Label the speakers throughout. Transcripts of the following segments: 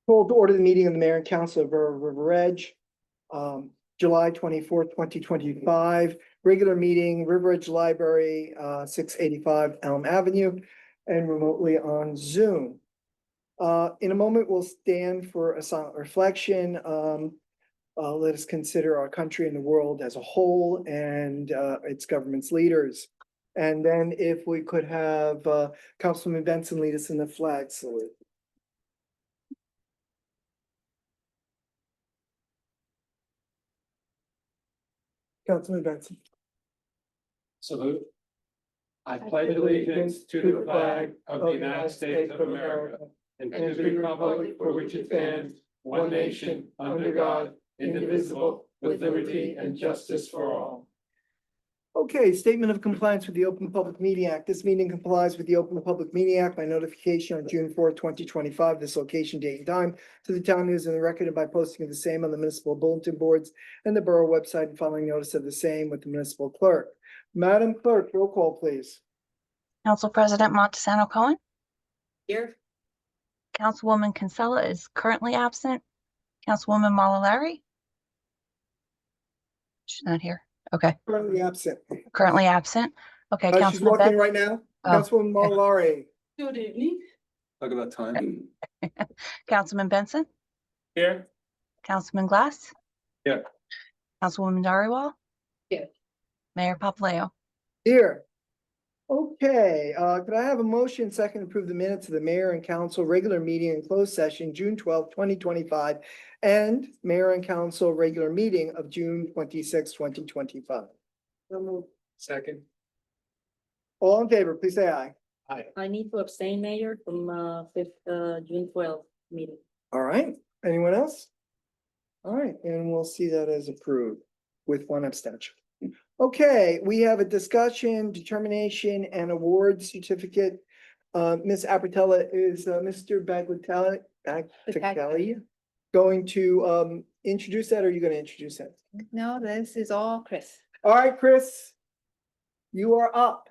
Speaker 1: Call to order the meeting of the mayor and council of River Edge, July 24th, 2025. Regular meeting, River Edge Library, 685 Elm Avenue, and remotely on Zoom. In a moment, we'll stand for a silent reflection. Let us consider our country and the world as a whole and its government's leaders. And then if we could have Councilman Benson lead us in the flag salute. Councilman Benson.
Speaker 2: Salute. I pledge allegiance to the flag of the United States of America and to the republic for which it stands, one nation, under God, indivisible, with liberty and justice for all.
Speaker 1: Okay, statement of compliance with the Open Public Meeting Act. This meeting complies with the Open Public Meeting Act by notification on June 4th, 2025, this location, date, and time to the town news and the record, and by posting of the same on the municipal bulletin boards and the borough website, and following notice of the same with the municipal clerk. Madam Clerk, roll call, please.
Speaker 3: Council President Montesano Cohen.
Speaker 4: Here.
Speaker 3: Councilwoman Kinsella is currently absent. Councilwoman Malalari. She's not here. Okay,
Speaker 1: Currently absent.
Speaker 3: currently absent. Okay,
Speaker 1: She's
Speaker 3: Councilman
Speaker 1: walking
Speaker 3: Ben.
Speaker 1: right now.
Speaker 3: Oh,
Speaker 1: Councilwoman Malalari.
Speaker 4: Good evening.
Speaker 2: Look at that time.
Speaker 3: Councilman Benson.
Speaker 2: Here.
Speaker 3: Councilman Glass.
Speaker 2: Here.
Speaker 3: Councilwoman Dariwal.
Speaker 4: Here.
Speaker 3: Mayor Papaleo.
Speaker 1: Here. Okay, could I have a motion second to approve the minutes of the mayor and council regular meeting and closed session, June 12th, 2025, and mayor and council regular meeting of June 26th, 2025.
Speaker 2: Second.
Speaker 1: All in favor, please say aye.
Speaker 4: I need to abstain, Mayor, from June 12th meeting.
Speaker 1: All right, anyone else? All right, and we'll see that as approved with one abstention. Okay, we have a discussion, determination, and award certificate. Ms. Apatella, is Mr. Baglitelli going to introduce that, or are you going to introduce it?
Speaker 4: No, this is all Chris.
Speaker 1: All right, Chris, you are up.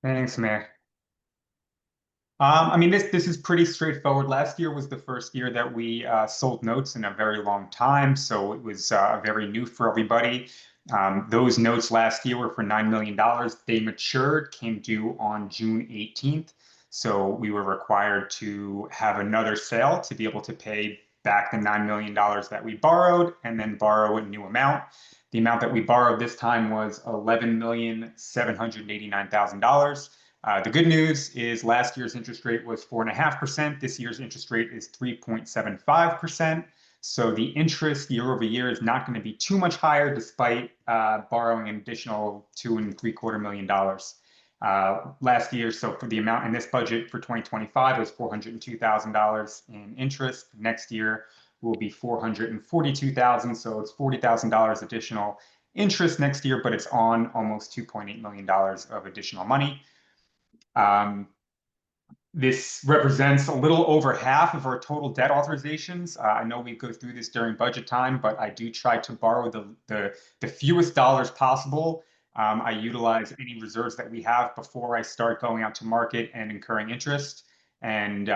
Speaker 5: Thanks, Mayor. I mean, this is pretty straightforward. Last year was the first year that we sold notes in a very long time, so it was very new for everybody. Those notes last year were for $9 million. They matured, came due on June 18th, so we were required to have another sale to be able to pay back the $9 million that we borrowed and then borrow a new amount. The amount that we borrowed this time was $11,789,000. The good news is last year's interest rate was 4.5%. This year's interest rate is 3.75%. So the interest year over year is not going to be too much higher despite borrowing an additional $2.75 million. Last year, so for the amount in this budget for 2025 was $402,000 in interest. Next year will be $442,000. So it's $40,000 additional interest next year, but it's on almost $2.8 million of additional money. This represents a little over half of our total debt authorizations. I know we go through this during budget time, but I do try to borrow the fewest dollars possible. I utilize any reserves that we have before I start going out to market and incurring interest. And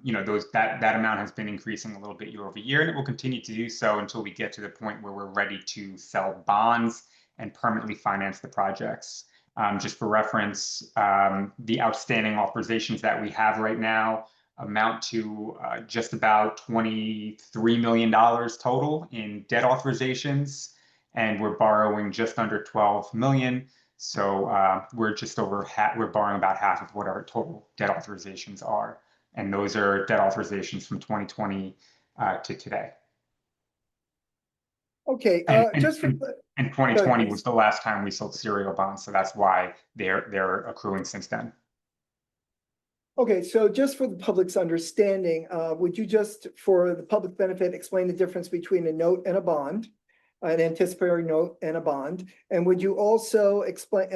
Speaker 5: you know, that amount has been increasing a little bit year over year, and it will continue to do so until we get to the point where we're ready to sell bonds and permanently finance the projects. Just for reference, the outstanding authorizations that we have right now amount to just about $23 million total in debt authorizations, and we're borrowing just under $12 million. So we're just over we're borrowing about half of what our total debt authorizations are, and those are debt authorizations from 2020 to today.
Speaker 1: Okay, just for.
Speaker 5: And 2020 was the last time we sold serial bonds, so that's why they're accruing since then.
Speaker 1: Okay, so just for the public's understanding, would you just, for the public benefit, explain the difference between a note and a bond, an anticipatory note and a bond? And would you also explain,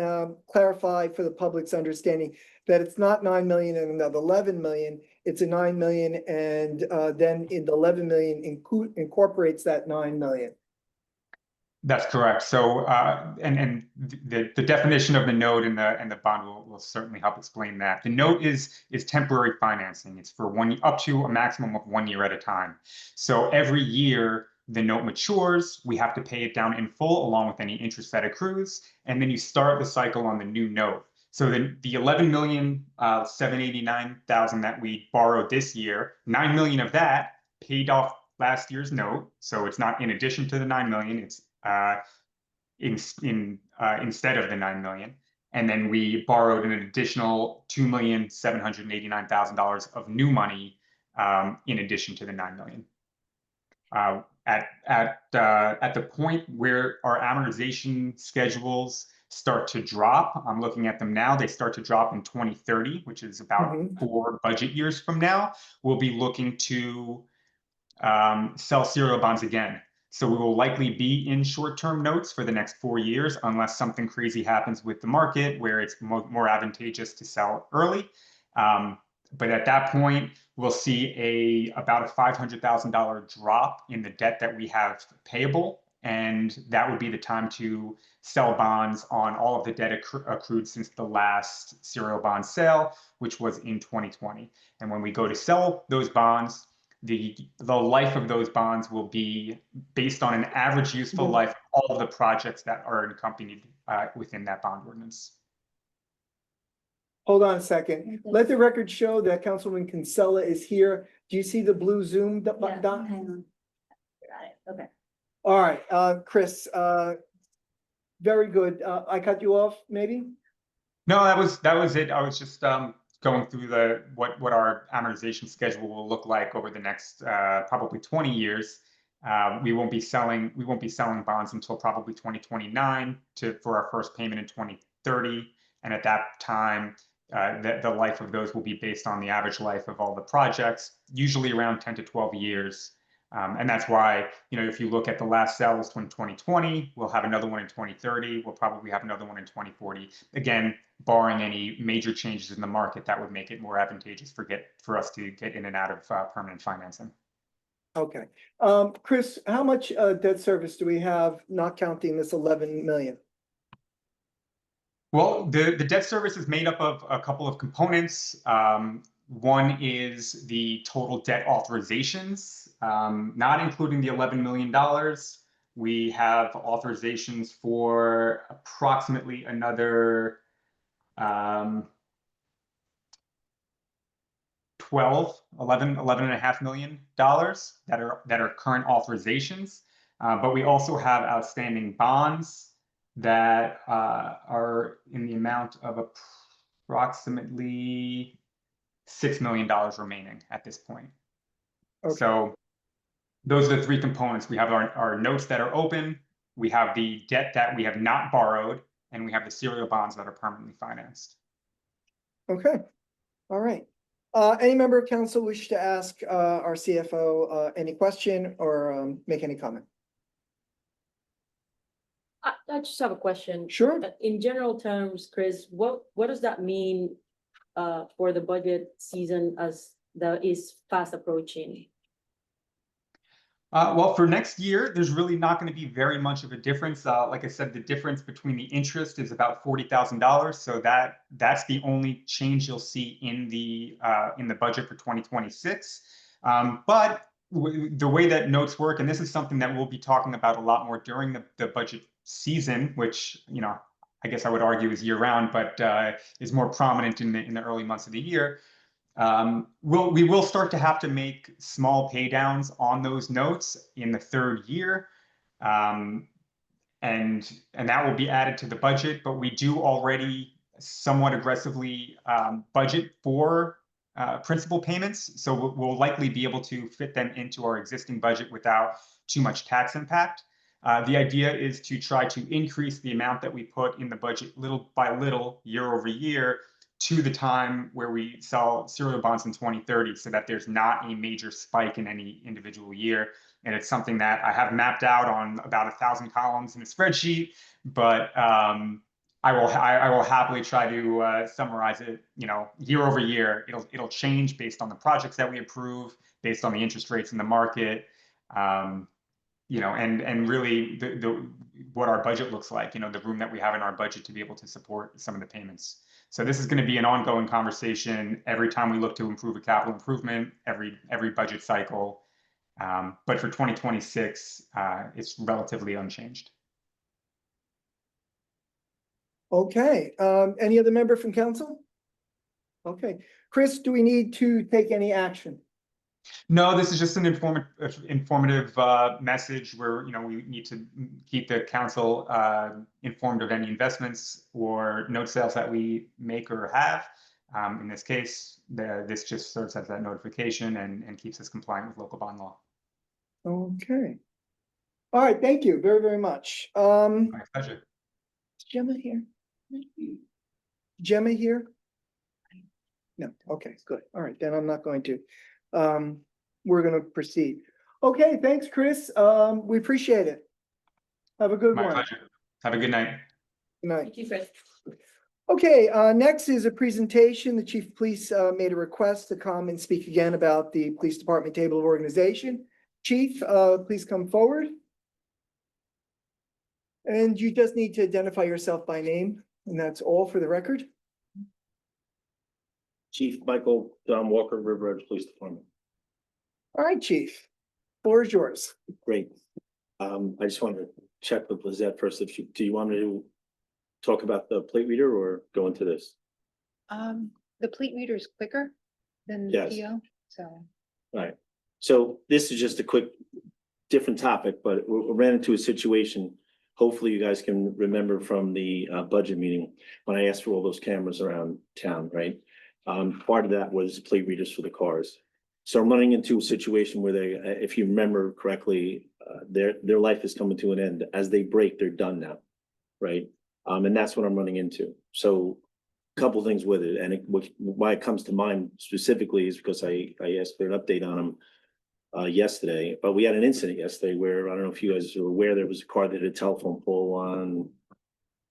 Speaker 1: clarify for the public's understanding that it's not 9 million and another 11 million, it's a 9 million, and then in the 11 million incorporates that 9 million?
Speaker 5: That's correct. So, and the definition of the note and the bond will certainly help explain that. The note is temporary financing. It's for up to a maximum of 1 year at a time. So every year the note matures, we have to pay it down in full along with any interest that accrues, and then you start the cycle on the new note. So the 11,789,000 that we borrowed this year, 9 million of that paid off last year's note. So it's not in addition to the 9 million, it's instead of the 9 million. And then we borrowed an additional $2,789,000 of new money in addition to the 9 million. At the point where our amortization schedules start to drop, I'm looking at them now, they start to drop in 2030, which is about 4 budget years from now. We'll be looking to sell serial bonds again. So we will likely be in short-term notes for the next 4 years, unless something crazy happens with the market where it's more advantageous to sell early. But at that point, we'll see about a $500,000 drop in the debt that we have payable. And that would be the time to sell bonds on all of the debt accrued since the last serial bond sale, which was in 2020. And when we go to sell those bonds, the life of those bonds will be based on an average useful life of all of the projects that are accompanied within that bond ordinance.
Speaker 1: Hold on a second. Let the record show that Councilwoman Kinsella is here. Do you see the blue Zoom
Speaker 4: Yeah,
Speaker 1: dot?
Speaker 4: hang on. Got it, okay.
Speaker 1: All right, Chris, very good. I cut you off, maybe?
Speaker 5: No, that was it. I was just going through what our amortization schedule will look like over the next probably 20 years. We won't be selling bonds until probably 2029 for our first payment in 2030, and at that time, the life of those will be based on the average life of all the projects, usually around 10 to 12 years. And that's why, if you look at the last sale was 2020, we'll have another one in 2030. We'll probably have another one in 2040. Again, barring any major changes in the market, that would make it more advantageous for us to get in and out of permanent financing.
Speaker 1: Okay. Chris, how much debt service do we have, not counting this 11 million?
Speaker 5: Well, the debt service is made up of a couple of components. One is the total debt authorizations, not including the $11 million. We have authorizations for approximately another 11.5 million dollars that are current authorizations. But we also have outstanding bonds that are in the amount of approximately $6 million remaining at this point.
Speaker 1: Okay.
Speaker 5: So those are the three components. We have our notes that are open, we have the debt that we have not borrowed, and we have the serial bonds that are permanently financed.
Speaker 1: Okay, all right. Any member of council wish to ask our CFO any question or make any comment?
Speaker 4: I just have a question.
Speaker 1: Sure.
Speaker 4: In general terms, Chris, what does that mean for the budget season as that is fast approaching?
Speaker 5: Well, for next year, there's really not going to be very much of a difference. Like I said, the difference between the interest is about $40,000. So that's the only change you'll see in the budget for 2026. But the way that notes work, and this is something that we'll be talking about a lot more during the budget season, which I guess I would argue is year round, but is more prominent in the early months of the year. We will start to have to make small pay downs on those notes in the third year. And that will be added to the budget, but we do already somewhat aggressively budget for principal payments. So we'll likely be able to fit them into our existing budget without too much tax impact. The idea is to try to increase the amount that we put in the budget little by little, year over year, to the time where we sell serial bonds in 2030, so that there's not a major spike in any individual year. And it's something that I have mapped out on about 1,000 columns in a spreadsheet, but I will happily try to summarize it. Year over year, it'll change based on the projects that we approve, based on the interest rates in the market. you know, and really the what our budget looks like, you know, the room that we have in our budget to be able to support some of the payments. So this is going to be an ongoing conversation every time we look to improve a capital improvement, every budget cycle. But for 2026, it's relatively unchanged.
Speaker 1: Okay, any other member from council? Okay, Chris, do we need to take any action?
Speaker 5: No, this is just an informative message where, you know, we need to keep the council informed of any investments or note sales that we make or have. In this case, this just serves as that notification and keeps us compliant with local bond law.
Speaker 1: Okay. All right, thank you very, very much.
Speaker 5: My pleasure.
Speaker 1: Is Gemma here? Gemma here? No, okay, good. All right, then I'm not going to. We're gonna proceed. Okay, thanks, Chris. We appreciate it. Have a good
Speaker 5: My
Speaker 1: one.
Speaker 5: pleasure. Have a good night.
Speaker 1: Good night.
Speaker 4: Thank you, Chris.
Speaker 1: Okay, next is a presentation. The chief of police made a request to come and speak again about the police department table of organization. Chief, please come forward. And you just need to identify yourself by name, and that's all for the record.
Speaker 6: Chief Michael Don Walker, River Edge Police Department.
Speaker 1: All right, chief, floor is yours.
Speaker 6: Great. I just wanted to check with Lizette first. Do you want me to talk about the plate reader or go into this?
Speaker 7: The plate reader is quicker than the
Speaker 6: Yes.
Speaker 7: PO, so.
Speaker 6: All right. So this is just a quick, different topic, but we ran into a situation. Hopefully you guys can remember from the budget meeting when I asked for all those cameras around town, right? Part of that was plate readers for the cars. So I'm running into a situation where they, if you remember correctly, their life is coming to an end. As they break, they're done now, right? And that's what I'm running into. So a couple things with it, and why it comes to mind specifically is because I asked for an update on them yesterday. But we had an incident yesterday where, I don't know if you guys are aware, there was a car that hit a telephone pole on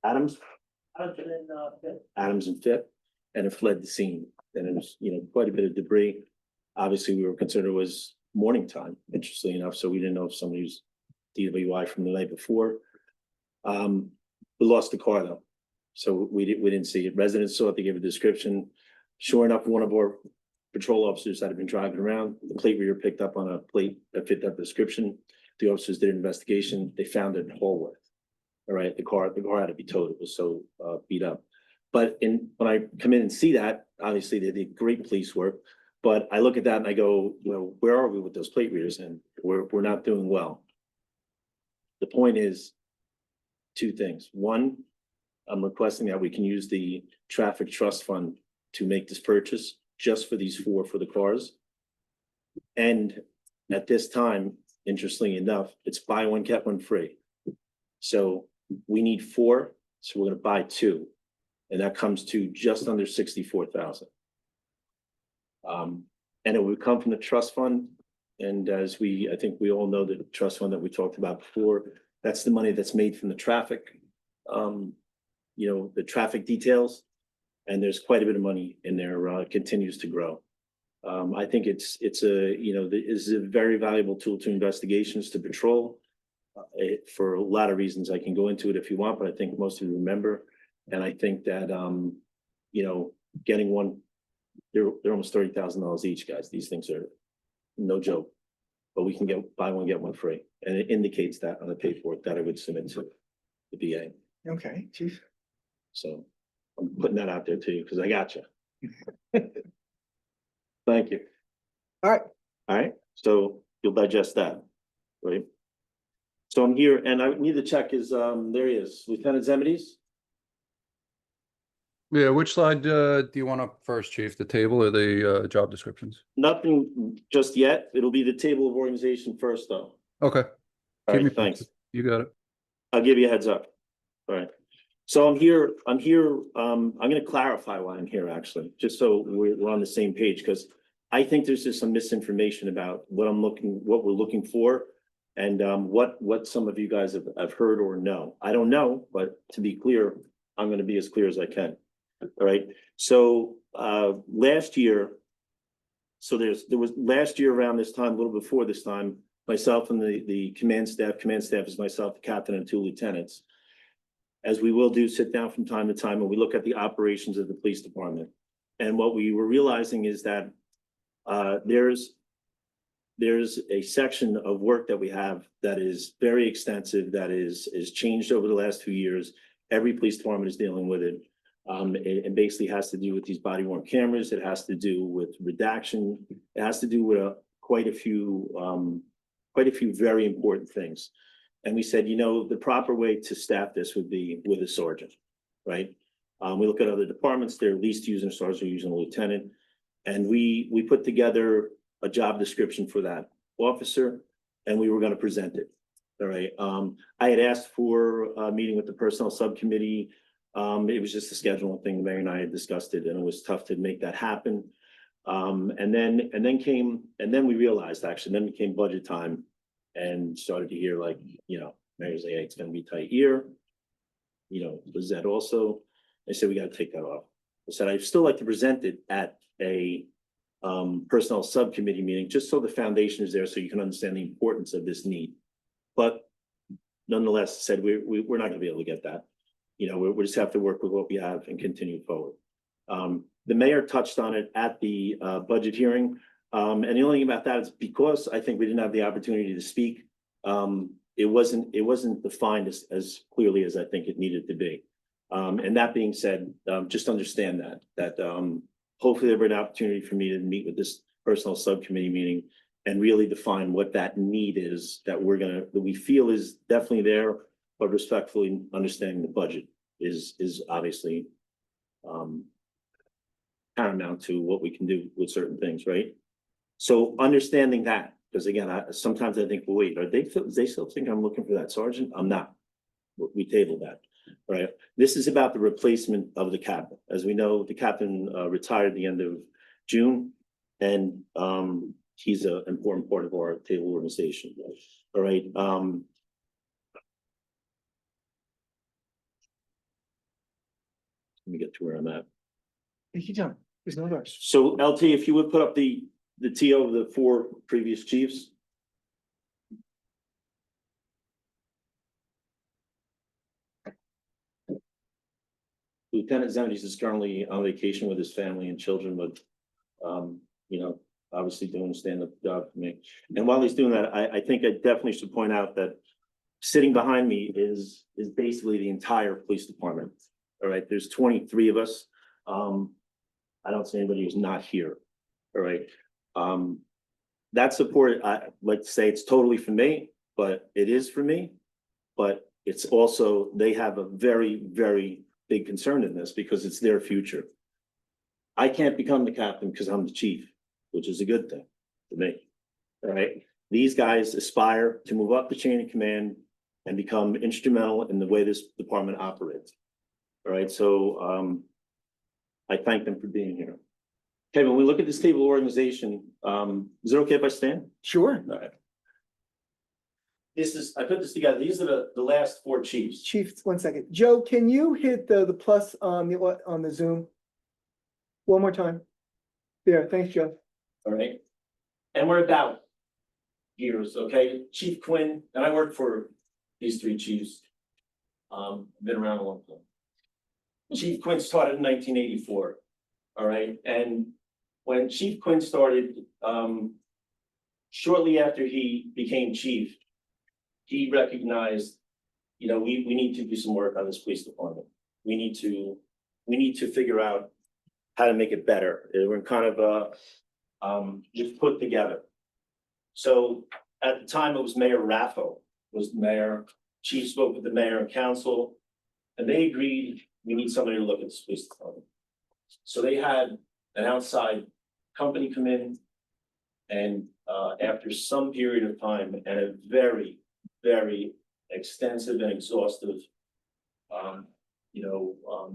Speaker 6: Adams and Fifth, and it fled the scene. And it was, you know, quite a bit of debris. Obviously, we were concerned it was morning time, interestingly enough, so we didn't know if somebody was DWI from the night before. We lost the car though, so we didn't see it. Residents saw it, they gave a description. Sure enough, one of our patrol officers that had been driving around, the plate reader picked up on a plate that fit that description. The officers did an investigation, they found it in Hallworth. All right, the car had to be towed, it was so beat up. But when I come in and see that, obviously they did great police work. But I look at that and I go, well, where are we with those plate readers? And we're not doing well. The point is two things. One, I'm requesting that we can use the traffic trust fund to make this purchase just for these four for the cars. And at this time, interestingly enough, it's buy one, get one free. So we need four, so we're gonna buy two. And that comes to just under 64,000. And it would come from the trust fund. And as I think we all know, the trust fund that we talked about before, that's the money that's made from the traffic, you know, the traffic details. And there's quite a bit of money in there, continues to grow. I think it's a, you know, is a very valuable tool to investigations, to patrol. For a lot of reasons, I can go into it if you want, but I think most of you remember. And I think that, you know, getting one, they're almost $30,000 each, guys. These things are no joke, but we can buy one, get one free. And it indicates that on the paperwork that I would submit to the VA.
Speaker 1: Okay, chief.
Speaker 6: So I'm putting that out there to you because I got you. Thank you.
Speaker 1: All right.
Speaker 6: All right, so you'll digest that, right? So I'm here and I need to check there he is, Lieutenant Zemedis.
Speaker 8: Yeah, which slide do you want up first, Chief? The table or the job descriptions?
Speaker 6: Nothing just yet. It'll be the table of organization first, though.
Speaker 8: Okay.
Speaker 6: All
Speaker 8: Keep me
Speaker 6: right, thanks.
Speaker 8: posted. You got it.
Speaker 6: I'll give you a heads up. All right. So I'm here, I'm gonna clarify why I'm here, actually, just so we're on the same page, because I think there's just some misinformation about what we're looking for, and what some of you guys have heard or know. I don't know, but to be clear, I'm gonna be as clear as I can. All right, so last year, there was last year around this time, a little before this time, myself and the command staff is myself, the captain and two lieutenants. As we will do, sit down from time to time and we look at the operations of the police department. And what we were realizing is that there's a section of work that we have that is very extensive, that is changed over the last few years. Every police department is dealing with it. It basically has to do with these body worn cameras. It has to do with redaction. It has to do with quite a few very important things. And we said, you know, the proper way to staff this would be with a sergeant, right? We look at other departments, they're at least using a sergeant, using a lieutenant. And we put together a job description for that officer, and we were going to present it. All right. I had asked for a meeting with the personnel subcommittee. It was just a scheduling thing. The mayor and I had discussed it, and it was tough to make that happen. And then we realized, actually, then became budget time and started to hear, like, you know, mayor's like, hey, it's going to be a tight year. You know, was that also? I said, we got to take that off. I said, I'd still like to present it at a personnel subcommittee meeting, just so the foundation is there, so you can understand the importance of this need. But nonetheless, said we're not going to be able to get that. You know, we just have to work with what we have and continue forward. The mayor touched on it at the budget hearing. And the only thing about that is because I think we didn't have the opportunity to speak. It wasn't defined as clearly as I think it needed to be. And that being said, just understand that hopefully there'll be an opportunity for me to meet with this personnel subcommittee meeting and really define what that need is that we feel is definitely there, but respectfully understanding the budget is obviously paramount to what we can do with certain things, right? So understanding that, because again, sometimes I think, well, wait, they still think I'm looking for that sergeant? I'm not. We tabled that, right? This is about the replacement of the captain. As we know, the captain retired at the end of June, and he's an important part of our table organization. All right. Let me get to where I'm at.
Speaker 1: Thank you, John. There's no rush.
Speaker 6: So LT, if you would put up the TO of the 4 previous chiefs. Lieutenant Zendes is currently on vacation with his family and children, but you know, obviously doing a stand-up job for me. And while he's doing that, I think I definitely should point out that sitting behind me is basically the entire police department. All right, there's 23 of us. I don't see anybody who's not here. All right. That support, I like to say it's totally for me, but it is for me. But it's also, they have a very, very big concern in this because it's their future. I can't become the captain because I'm the chief, which is a good thing for me. All right. These guys aspire to move up the chain of command and become instrumental in the way this department operates. All right. So I thank them for being here. Okay, when we look at this table organization, is it okay if I stand?
Speaker 1: Sure.
Speaker 6: All right. I put this together. These are the last 4 chiefs.
Speaker 1: Chief, 1 second. Joe, can you hit the plus on the Zoom? One more time. There, thanks, Joe.
Speaker 6: All right. And we're about years, okay? Chief Quinn, and I worked for these 3 chiefs. Been around a long time. Chief Quinn started in 1984. All right. And when Chief Quinn started, shortly after he became chief, he recognized, you know, we need to do some work on this police department. We need to figure out how to make it better. We're kind of just put together. So at the time, it was Mayor Raffo was the mayor. Chief spoke with the mayor and council, and they agreed we need somebody to look at this police department. So they had an outside company come in, and after some period of time and a very, very extensive and exhaustive,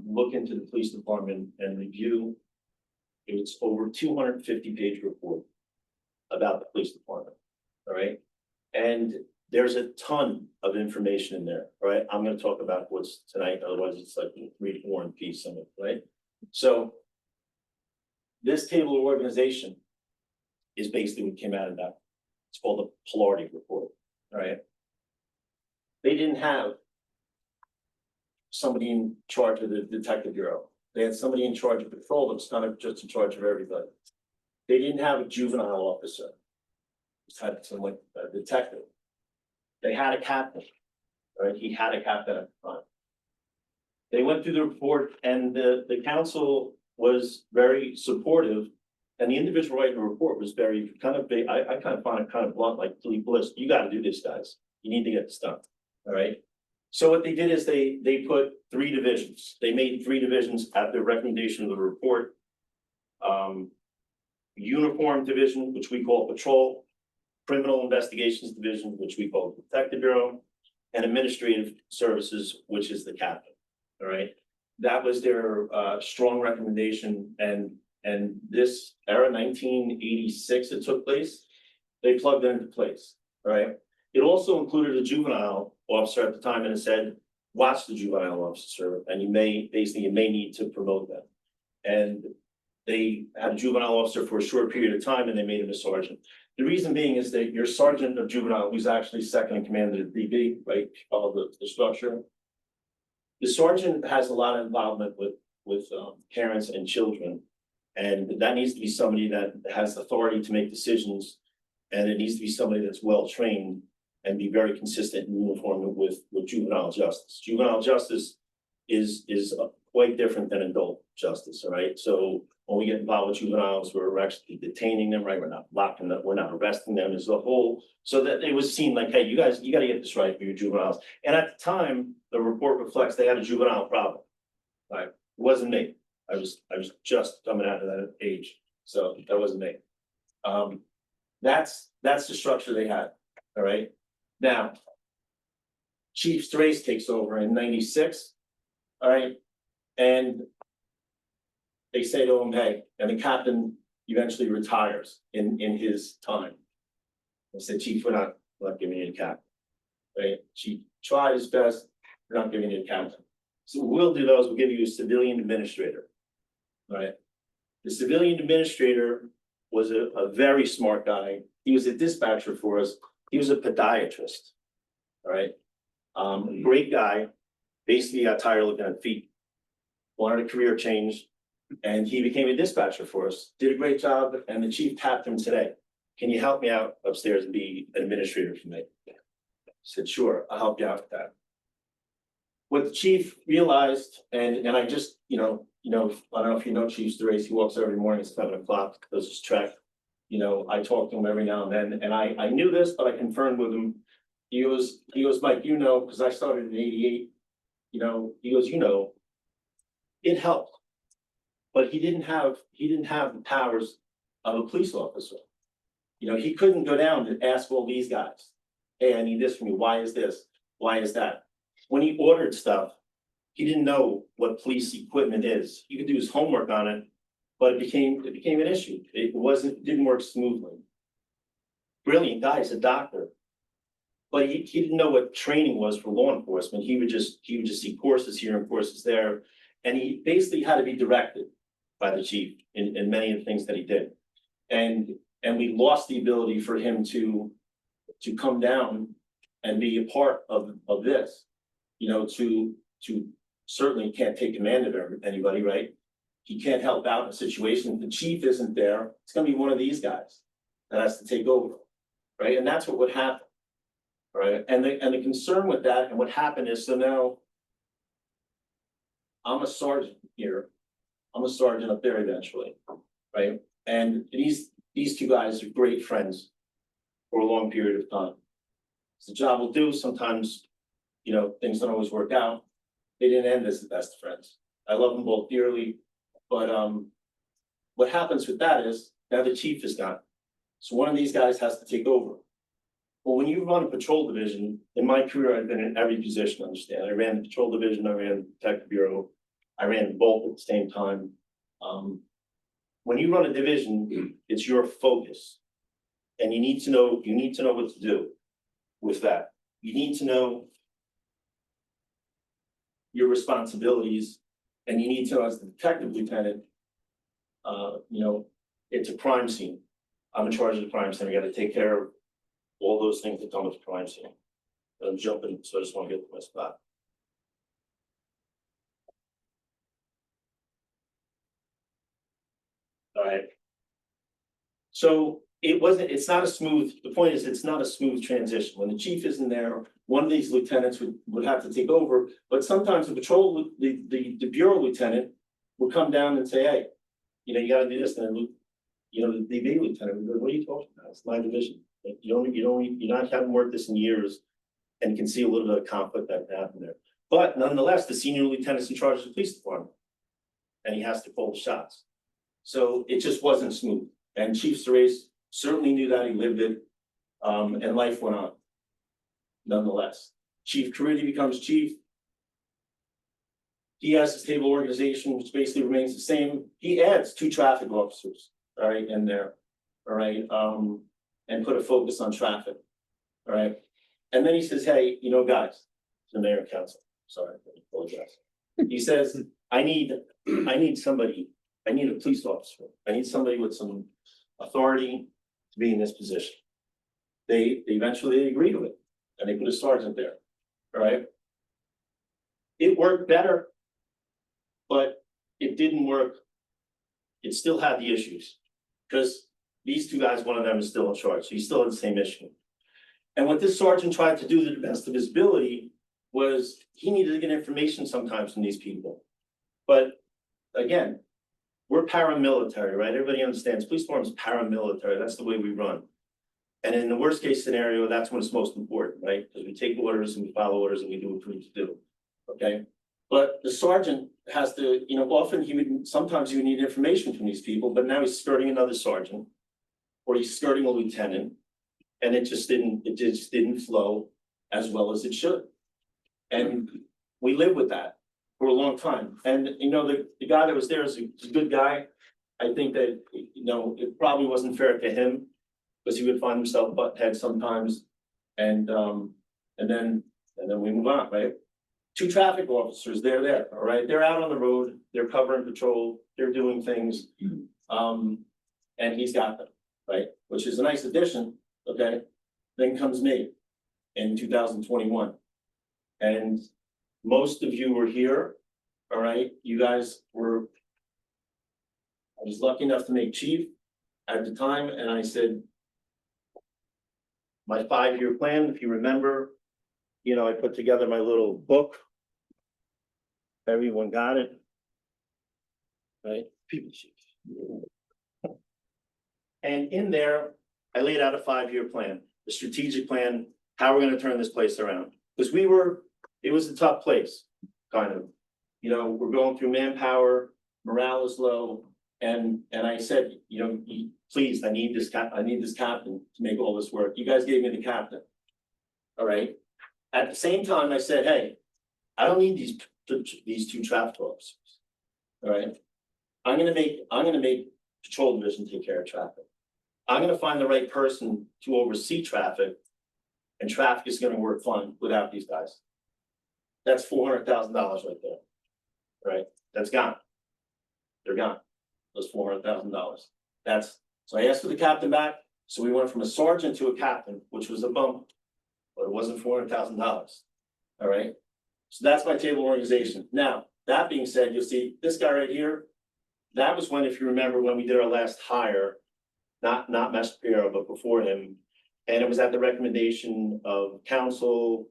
Speaker 6: look into the police department and review, it's over 250-page report about the police department. All right, and there's a ton of information in there. All right, I'm going to talk about what's tonight. Otherwise, it's like read War and Peace on it, right? So this table of organization is basically what came out of that. It's called the Polarity Report, all right? They didn't have somebody in charge of the detective bureau. They had somebody in charge of patrol that was kind of just in charge of everybody. They didn't have a juvenile officer. Just had some like a detective. They had a captain, right? He had a captain at the time. They went through the report and the council was very supportive. And the individual writing the report was very kind of big. I kind of find it kind of blunt, like, Bliss, you gotta do this, guys. You need to get this done, all right? So what they did is they put 3 divisions. They made 3 divisions at the recommendation of the report. Uniform division, which we call patrol, criminal investigations division, which we call detective bureau, and administrative services, which is the captain. All right, that was their strong recommendation, and this era, 1986, it took place. They plugged it into place. All right. It also included a juvenile officer at the time, and it said, watch the juvenile officer, and you may need to promote them. And they had a juvenile officer for a short period of time, and they made him a sergeant. The reason being is that your sergeant of juvenile, who's actually second in command of the DB, right, of the structure. The sergeant has a lot of involvement with parents and children, and that needs to be somebody that has authority to make decisions, and it needs to be somebody that's well-trained and be very consistent in uniform with juvenile justice. Juvenile justice is quite different than adult justice, all right? So when we get involved with juveniles, we're actually detaining them, right? We're not locking them, we're not arresting them as a whole. So that it was seen like, hey, you guys, you gotta get this right for your juveniles. And at the time, the report reflects they had a juvenile problem. Right? It wasn't me. I was just coming out of that age. So that wasn't me. That's the structure they had, all right? Now, Chief Strace takes over in 96, all right? And they say to him, hey, and the captain eventually retires in his time. They said, Chief, we're not giving you a captain, right? Chief tried his best, we're not giving you a captain. So what we'll do those, we'll give you a civilian administrator, right? The civilian administrator was a very smart guy. He was a dispatcher for us. He was a podiatrist, all right? Great guy, basically got tired of looking at feet, wanted a career change, and he became a dispatcher for us, did a great job, and the chief tapped him today. Can you help me out upstairs and be an administrator for me? I said, sure, I'll help you out with that. What the chief realized, and I just, I don't know if you know Chief Strace, he walks every morning at 7 o'clock, does his trek. I talk to him every now and then, and I knew this, but I confirmed with him. He goes, Mike, because I started in 88, he goes, it helped. But he didn't have the powers of a police officer. He couldn't go down and ask all these guys, hey, I need this from you. Why is this? Why is that? When he ordered stuff, he didn't know what police equipment is. He could do his homework on it, but it became an issue. It didn't work smoothly. Brilliant guy, he's a doctor. But he didn't know what training was for law enforcement. He would just see courses here and courses there. And he basically had to be directed by the chief in many of the things that he did. And we lost the ability for him to come down and be a part of this, to certainly can't take command of anybody, right? He can't help out in a situation. If the chief isn't there, it's gonna be one of these guys that has to take over, right? And that's what would happen, right? And the concern with that and what happened is, so now I'm a sergeant here. I'm a sergeant up there eventually, right? And these 2 guys are great friends for a long period of time. It's the job will do. Sometimes, things don't always work out. They didn't end as the best friends. I love them both dearly, but what happens with that is now the chief is gone. So one of these guys has to take over. Well, when you run a patrol division, in my career, I've been in every position, understand. I ran the patrol division, I ran the detective bureau, I ran both at the same time. When you run a division, it's your focus. And you need to know what to do with that. You need to know your responsibilities, and you need to know as the detective lieutenant, it's a crime scene. I'm in charge of the crime scene. I got to take care of all those things that come with crime scene. I'm jumping, so I just want to get to my spot. All right. So it's not a smooth, the point is, it's not a smooth transition. When the chief isn't there, one of these lieutenants would have to take over. But sometimes the patrol, the bureau lieutenant would come down and say, hey, you know, you gotta do this, and then, you know, the DB lieutenant would go, what are you talking about? It's my division. Like, you're not having worked this in years, and you can see a little bit of conflict that happened there. But nonetheless, the senior lieutenant's in charge of the police department, and he has to call the shots. So it just wasn't smooth. And Chief Serace certainly knew that, he lived it, and life went on. Nonetheless, Chief Caridi becomes chief. He has his table organization, which basically remains the same. He adds 2 traffic officers, all right, in there, all right, and put a focus on traffic, all right. And then he says, hey, you know, guys, the mayor and council, sorry, I apologize. He says, I need somebody, I need a police officer. I need somebody with some authority to be in this position. They eventually agreed to it, and they put a sergeant there, all right? It worked better, but it didn't work. It still had the issues, because these 2 guys, one of them is still in charge, so he still had the same issue. And what this sergeant tried to do to the best of his ability was he needed to get information sometimes from these people. But again, we're paramilitary, right? Everybody understands police department is paramilitary. That's the way we run. And in the worst case scenario, that's when it's most important, right? Because we take orders and we follow orders and we do what we need to do. Okay. But the sergeant has to, you know, often sometimes he would need information from these people, but now he's skirting another sergeant, or he's skirting a lieutenant, and it just didn't flow as well as it should. And we lived with that for a long time. And, you know, the guy that was there is a good guy. I think that, you know, it probably wasn't fair to him, because he would find himself butt head sometimes. And then we move on, right? 2 traffic officers, they're there, all right? They're out on the road, they're covering patrol, they're doing things. And he's got them, right? Which is a nice addition, okay? Then comes me in 2021. And most of you were here, all right? You guys were, I was lucky enough to make chief at the time, and I said, my 5-year plan, if you remember, you know, I put together my little book. Everyone got it, right? People chief. And in there, I laid out a 5-year plan, a strategic plan, how we're gonna turn this place around. Because it was a tough place, kind of. You know, we're going through manpower, morale is low, and I said, you know, please, I need this captain to make all this work. You guys gave me the captain. All right. At the same time, I said, hey, I don't need these 2 traffic officers. All right. I'm gonna make patrol division take care of traffic. I'm gonna find the right person to oversee traffic, and traffic is gonna work fine without these guys. That's $400,000 right there. Right? That's gone. They're gone. Those $400,000. So I asked for the captain back. So we went from a sergeant to a captain, which was a bump, but it wasn't $400,000. All right. So that's my table organization. Now, that being said, you'll see this guy right here. That was when, if you remember, when we did our last hire, not Master, but before him. And it was at the recommendation of council.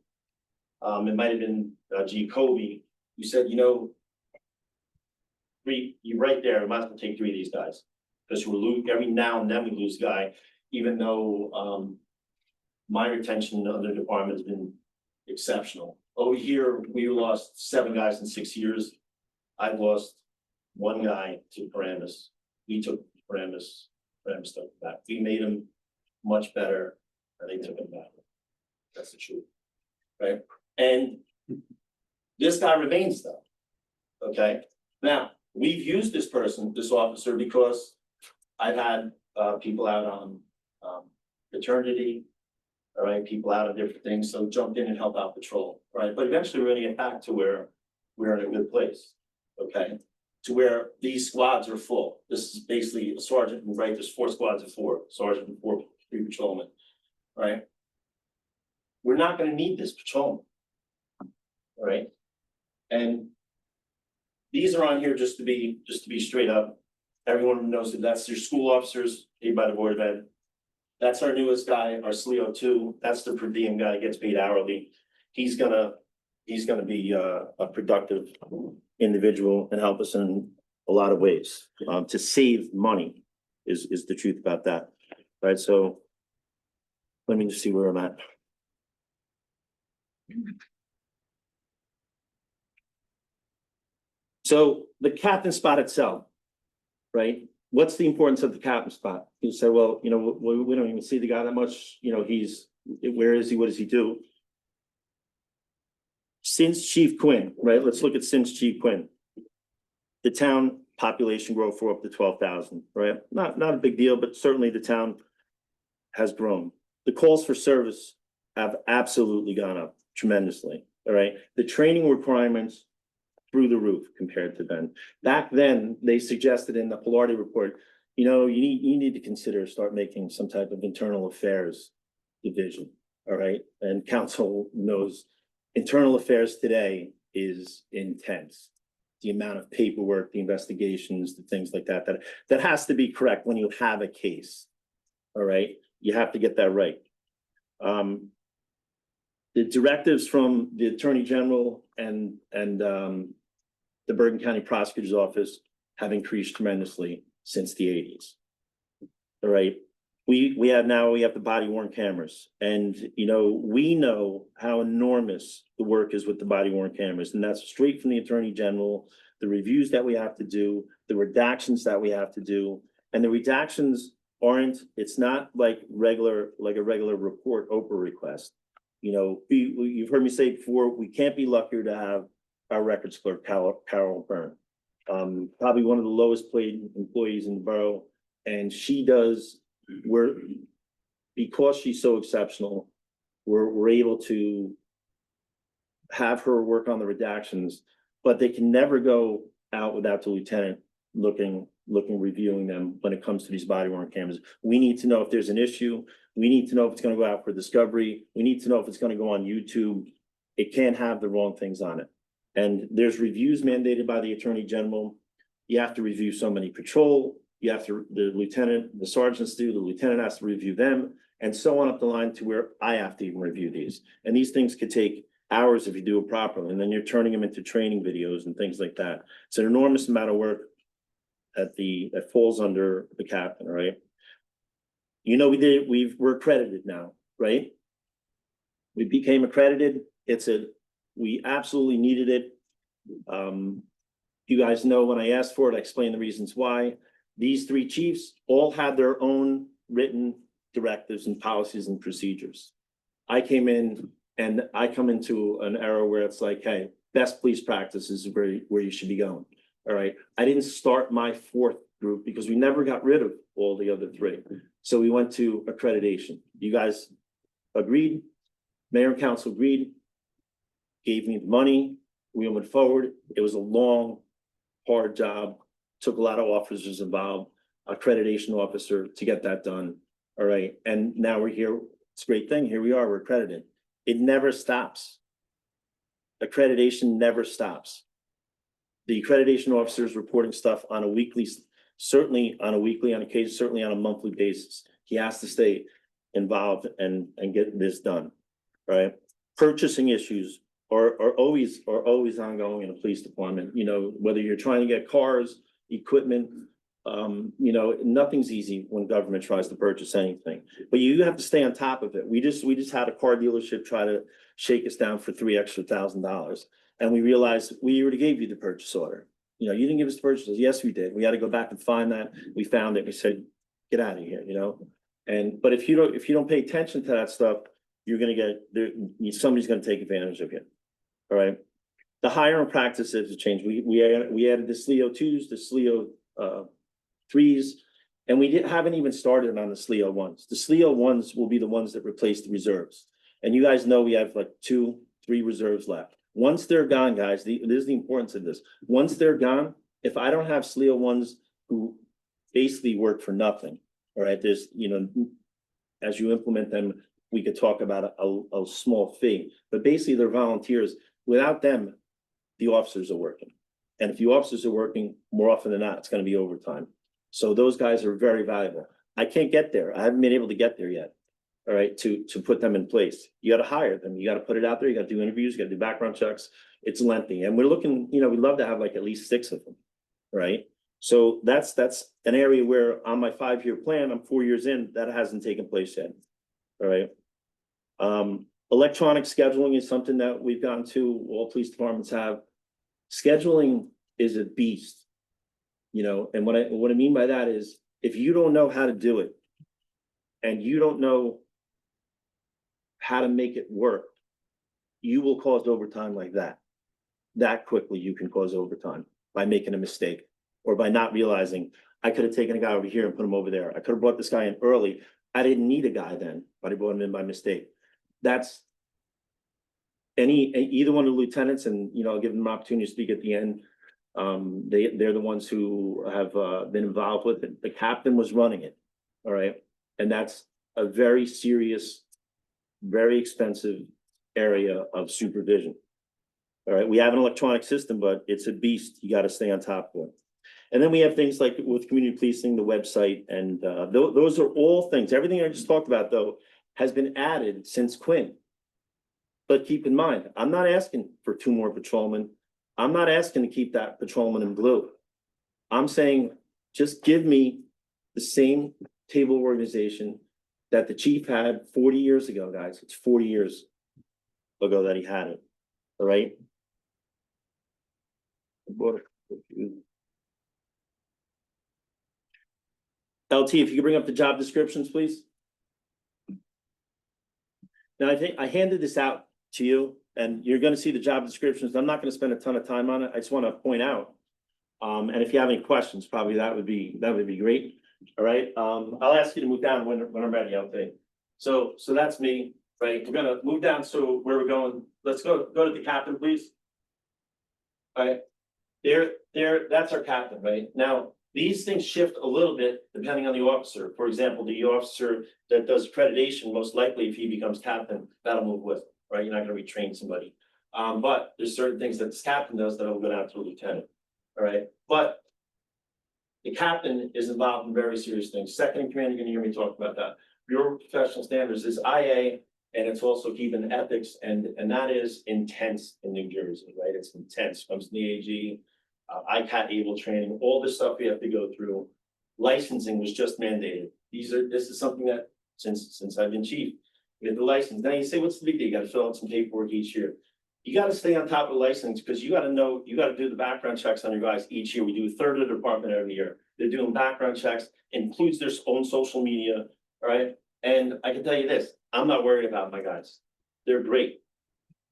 Speaker 6: It might have been G. Kobe, who said, you know, you're right there, we might have to take 3 of these guys. Because every now and then we lose a guy, even though my retention of the department has been exceptional. Over here, we lost 7 guys in 6 years. I lost 1 guy to Paramus. We took Paramus took him back. We made him much better, and they took him back. That's the truth, right? And this guy remains though, okay? Now, we've used this officer, because I've had people out on paternity, all right, people out of different things, so jumped in and helped out patrol, right? But eventually we're gonna get back to where we're in a good place, okay? To where these squads are full. This is basically a sergeant, right? There's 4 squads of 4, sergeant and 3 patrolmen, right? we're not gonna need this patrolman. All right? And these are on here just to be straight up. Everyone knows that that's your school officers, paid by the Board of Ed. That's our newest guy, our SLEO 2. That's the per diem guy, gets paid hourly. He's gonna be a productive individual and help us in a lot of ways. To save money is the truth about that. Right, so let me just see where I'm at. So the captain spot itself, right? What's the importance of the captain spot? You say, well, you know, we don't even see the guy that much, you know, where is he, what does he do? Since Chief Quinn, right, let's look at since Chief Quinn. The town population growth for up to 12,000, right? Not a big deal, but certainly the town has grown. The calls for service have absolutely gone up tremendously, all right? The training requirements through the roof compared to then. Back then, they suggested in the Pilardi report, you know, you need to consider start making some type of internal affairs division, all right? And council knows internal affairs today is intense. The amount of paperwork, the investigations, the things like that, that has to be correct when you have a case, all right? You have to get that right. The directives from the Attorney General and the Bergen County Prosecutor's Office have increased tremendously since the 80s. All right, we have the body worn cameras, and you know, we know how enormous the work is with the body worn cameras, and that's straight from the Attorney General, the reviews that we have to do, the redactions that we have to do, and the redactions it's not like a regular report Oprah request. You know, you've heard me say before, we can't be luckier to have our records clerk, Carol Byrne. Probably one of the lowest paid employees in the borough. And because she's so exceptional, we're able to have her work on the redactions, but they can never go out without the lieutenant reviewing them when it comes to these body worn cameras. We need to know if there's an issue. We need to know if it's going to go out for discovery. We need to know if it's going to go on YouTube. It can't have the wrong things on it. And there's reviews mandated by the Attorney General. You have to review so many patrol. You have to, the sergeants do, the lieutenant has to review them, and so on up the line to where I have to even review these. And these things could take hours if you do it properly. And then you're turning them into training videos and things like that. It's an enormous amount of work that falls under the captain, right? You know, we're accredited now, right? We became accredited. We absolutely needed it. You guys know when I asked for it, I explained the reasons why. These three chiefs all had their own written directives and policies and procedures. I came in and I come into an era where it's like, hey, best police practice is where you should be going. All right. I didn't start my fourth group because we never got rid of all the other three. So we went to accreditation. You guys agreed, mayor and council agreed, gave me the money, we went forward. It was a long, hard job, took a lot of officers involved, accreditation officer to get that done. All right, and now we're here. It's a great thing. Here we are, we're accredited. It never stops. Accreditation never stops. The accreditation officer is reporting stuff on a weekly, certainly on a weekly, on occasion, certainly on a monthly basis. He has to stay involved and get this done, right? Purchasing issues are always ongoing in a police department. You know, whether you're trying to get cars, equipment, you know, nothing's easy when government tries to purchase anything. But you have to stay on top of it. We just had a car dealership try to shake us down for $3 extra thousand. And we realized we already gave you the purchase order. You know, you didn't give us the purchase order. Yes, we did. We had to go back and find that. We found it. We said, get out of here, you know? But if you don't pay attention to that stuff, you're gonna somebody's gonna take advantage of you. All right. The hiring practices have changed. We added the SLEO 2s, the SLEO 3s, and we haven't even started on the SLEO 1s. The SLEO 1s will be the ones that replace the reserves. And you guys know we have like 2-3 reserves left. Once they're gone, guys, this is the importance of this. Once they're gone, if I don't have SLEO 1s who basically work for nothing, all right, there's, you know, as you implement them, we could talk about a small fee, but basically they're volunteers. Without them, the officers are working. And if the officers are working, more often than not, it's gonna be overtime. So those guys are very valuable. I can't get there. I haven't been able to get there yet. All right, to put them in place. You gotta hire them. You gotta put it out there. You gotta do interviews, you gotta do background checks. It's lengthy. And we're looking, we'd love to have like at least 6 of them. Right? So that's an area where on my 5-year plan, I'm 4 years in, that hasn't taken place yet. All right. Electronic scheduling is something that we've gone to, all police departments have. Scheduling is a beast. And what I mean by that is if you don't know how to do it and you don't know how to make it work, you will cause overtime like that. That quickly you can cause overtime by making a mistake or by not realizing I could have taken a guy over here and put him over there. I could have brought this guy in early. I didn't need a guy then, but I brought him in by mistake. That's either one of the lieutenants, and I'll give them an opportunity to speak at the end. They're the ones who have been involved with it. The captain was running it. All right. And that's a very serious, very expensive area of supervision. All right. We have an electronic system, but it's a beast. You got to stay on top of it. And then we have things like with community policing, the website, and those are all things. Everything I just talked about, though, has been added since Quinn. But keep in mind, I'm not asking for 2 more patrolmen. I'm not asking to keep that patrolman in blue. I'm saying just give me the same table organization that the chief had 40 years ago, guys. It's 40 years ago that he had it. All right. LT, if you could bring up the job descriptions, please. Now, I think I handed this out to you, and you're going to see the job descriptions. I'm not going to spend a ton of time on it. I just want to point out, and if you have any questions, probably that would be great. All right. I'll ask you to move down when I'm ready. LT. So that's me. Right. We're gonna move down. So where we're going? Let's go to the captain, please. All right. That's our captain. Right now. These things shift a little bit depending on the officer. For example, the officer that does accreditation, most likely if he becomes captain, that'll move with, right? You're not gonna retrain somebody. But there's certain things that this captain does that'll go down to a lieutenant, all right? But the captain is involved in very serious things. Second in command, you're gonna hear me talk about that. Bureau of Professional Standards is IA, and it's also keeping ethics, and that is intense in New Jersey, right? It's intense, comes to the AG. ICAT able training, all this stuff we have to go through. Licensing was just mandated. This is something that since I've been chief, we get the license. Now you say, what's the big deal? You got to fill out some paperwork each year. You got to stay on top of the license because you got to know, you got to do the background checks on your guys each year. We do a third of the department every year. They're doing background checks, includes their own social media, all right? And I can tell you this, I'm not worried about my guys. They're great,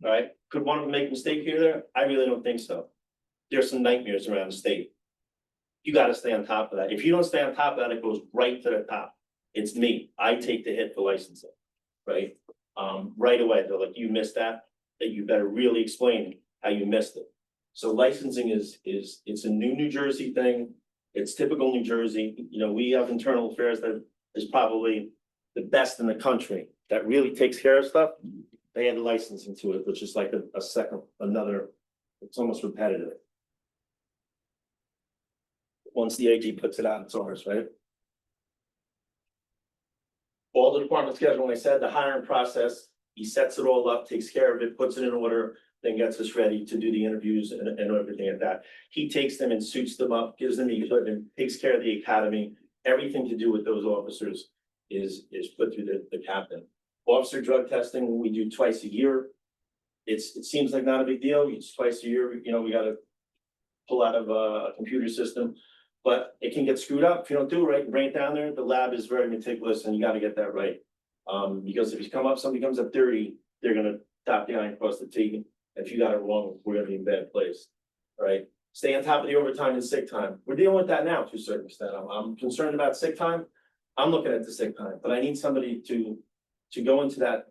Speaker 6: all right? Could one of them make a mistake here or there? I really don't think so. There's some nightmares around the state. You got to stay on top of that. If you don't stay on top of that, it goes right to the top. It's me. I take the hit for licensing, right? Right away, they're like, you missed that you better really explain how you missed it. So licensing it's a New Jersey thing. It's typical New Jersey. We have internal affairs that is probably the best in the country that really takes care of stuff. They add licensing to it, which is like another, it's almost repetitive. Once the AG puts it out, it's ours, right? All the department schedule, when I said the hiring process, he sets it all up, takes care of it, puts it in order, then gets us ready to do the interviews and everything like that. He takes them and suits them up, gives them the equipment, takes care of the academy. Everything to do with those officers is put through the captain. Officer drug testing, we do twice a year. It seems like not a big deal. It's twice a year, we got to pull out of a computer system. But it can get screwed up if you don't do it right and bring it down there. The lab is very meticulous and you got to get that right. Because if somebody comes up dirty, they're going to dot the I and cross the T. If you got it wrong, we're going to be in a bad place. All right. Stay on top of the overtime and sick time. We're dealing with that now to a certain extent. I'm concerned about sick time. I'm looking at the sick time, but I need somebody to go into that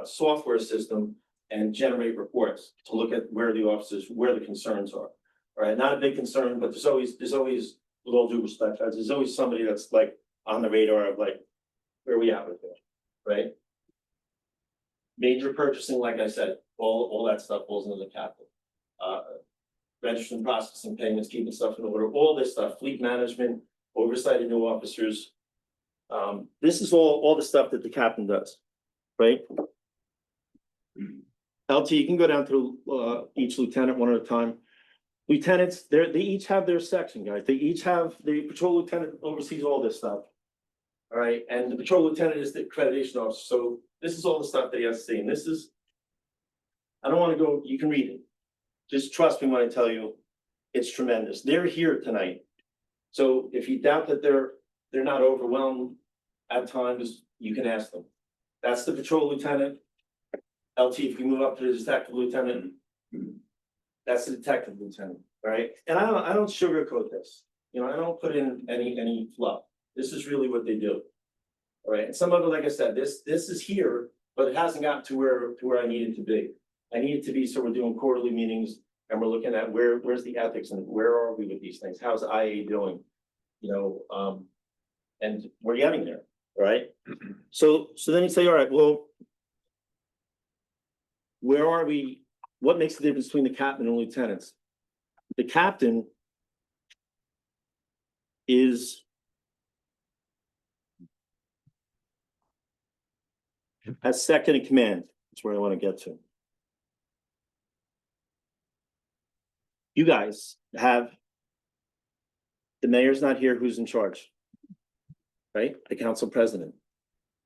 Speaker 6: software system and generate reports to look at where the concerns are. All right, not a big concern, but there's always, with all due respect, there's always somebody that's like on the radar of like, where are we at with it, right? Major purchasing, like I said, all that stuff falls into the capital. Registering, processing payments, keeping stuff in order, all this stuff, fleet management, oversight of new officers. This is all the stuff that the captain does, right? LT, you can go down to each lieutenant one at a time. Lieutenants, they each have their section, guys. They each have, the patrol lieutenant oversees all this stuff. All right, and the patrol lieutenant is the accreditation officer, so this is all the stuff that he has to see, and this is. I don't wanna go, you can read it. Just trust me when I tell you, it's tremendous. They're here tonight. So if you doubt that they're not overwhelmed at times, you can ask them. That's the patrol lieutenant. LT, if you move up to the detective lieutenant. That's the detective lieutenant, all right? And I don't sugarcoat this. You know, I don't put in any fluff. This is really what they do. All right, and some of it, like I said, this is here, but it hasn't gotten to where I need it to be. I need it to be, so we're doing quarterly meetings and we're looking at where's the ethics and where are we with these things? How's IA doing? You know, and we're getting there, all right? So then you say, all right, well, where are we? What makes the difference between the captain and lieutenants? The captain is as second in command. That's where I want to get to. You guys have, the mayor's not here, who's in charge? Right? The council president.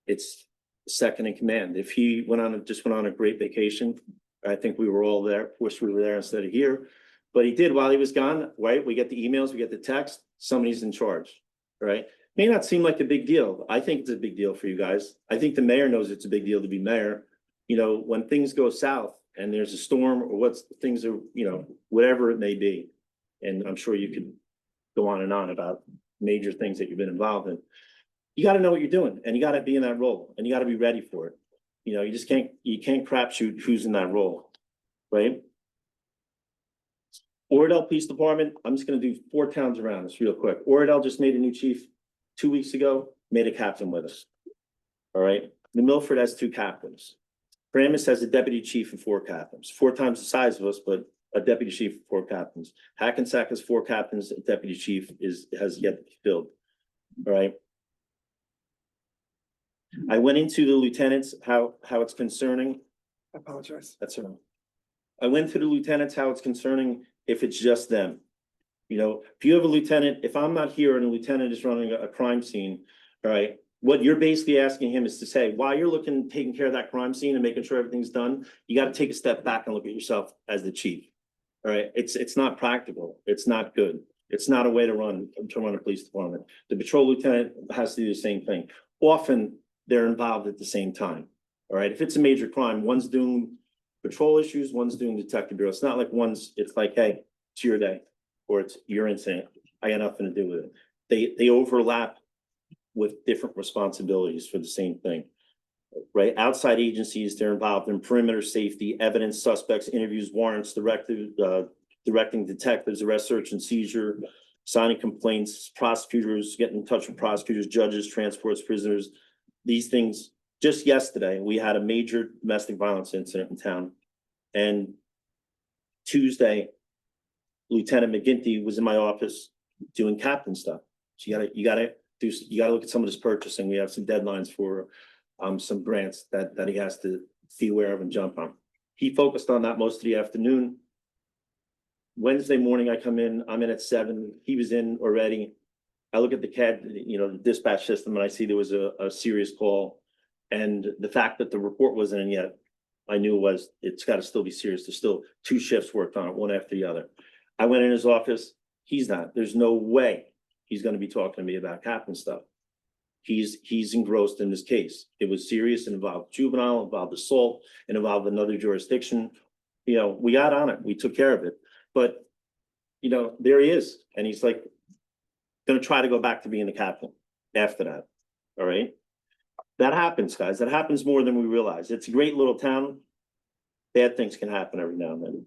Speaker 6: It's second in command. If he just went on a great vacation, I think we were all there, wish we were there instead of here. But he did while he was gone, right? We get the emails, we get the text, somebody's in charge, right? May not seem like a big deal. I think it's a big deal for you guys. I think the mayor knows it's a big deal to be mayor. You know, when things go south and there's a storm or things are, you know, whatever it may be. And I'm sure you could go on and on about major things that you've been involved in. You got to know what you're doing and you got to be in that role and you got to be ready for it. You know, you can't crapshoot who's in that role, right? Oradell Police Department, I'm just gonna do 4 towns around this real quick. Oradell just made a new chief 2 weeks ago, made a captain with us. All right, New Milford has 2 captains. Paramus has a deputy chief and 4 captains, 4 times the size of us, but a deputy chief and 4 captains. Hackensack has 4 captains, a deputy chief has yet to be filled. All right. I went into the lieutenants, how it's concerning.
Speaker 1: I apologize.
Speaker 6: That's all right. I went to the lieutenants, how it's concerning if it's just them. You know, if you have a lieutenant, if I'm not here and a lieutenant is running a crime scene, all right, what you're basically asking him is to say, while you're taking care of that crime scene and making sure everything's done, you got to take a step back and look at yourself as the chief. All right, it's not practical. It's not good. It's not a way to run a police department. The patrol lieutenant has to do the same thing. Often they're involved at the same time. All right, if it's a major crime, one's doing patrol issues, one's doing detective bureau. It's not like it's like, hey, it's your day or it's your incident. I got nothing to do with it. They overlap with different responsibilities for the same thing. Right? Outside agencies, they're involved in perimeter safety, evidence, suspects, interviews, warrants, directing detectives, arrest, search and seizure, signing complaints, prosecutors, getting in touch with prosecutors, judges, transports, prisoners. These things. Just yesterday, we had a major domestic violence incident in town. And Tuesday, Lieutenant McGinty was in my office doing captain stuff. So you gotta look at some of this purchasing. We have some deadlines for some grants that he has to be aware of and jump on. He focused on that most of the afternoon. Wednesday morning, I come in, I'm in at 7. He was in already. I look at the CAD, you know, the dispatch system, and I see there was a serious call. And the fact that the report wasn't in yet, I knew it's got to still be serious. There's still 2 shifts worked on it, one after the other. I went in his office. He's not. There's no way he's going to be talking to me about captain stuff. He's engrossed in this case. It was serious and involved juvenile, involved assault, and involved another jurisdiction. You know, we got on it. We took care of it. But, you know, there he is. And he's like, going to try to go back to being the captain after that. All right. That happens, guys. That happens more than we realize. It's a great little town. Bad things can happen every now and then.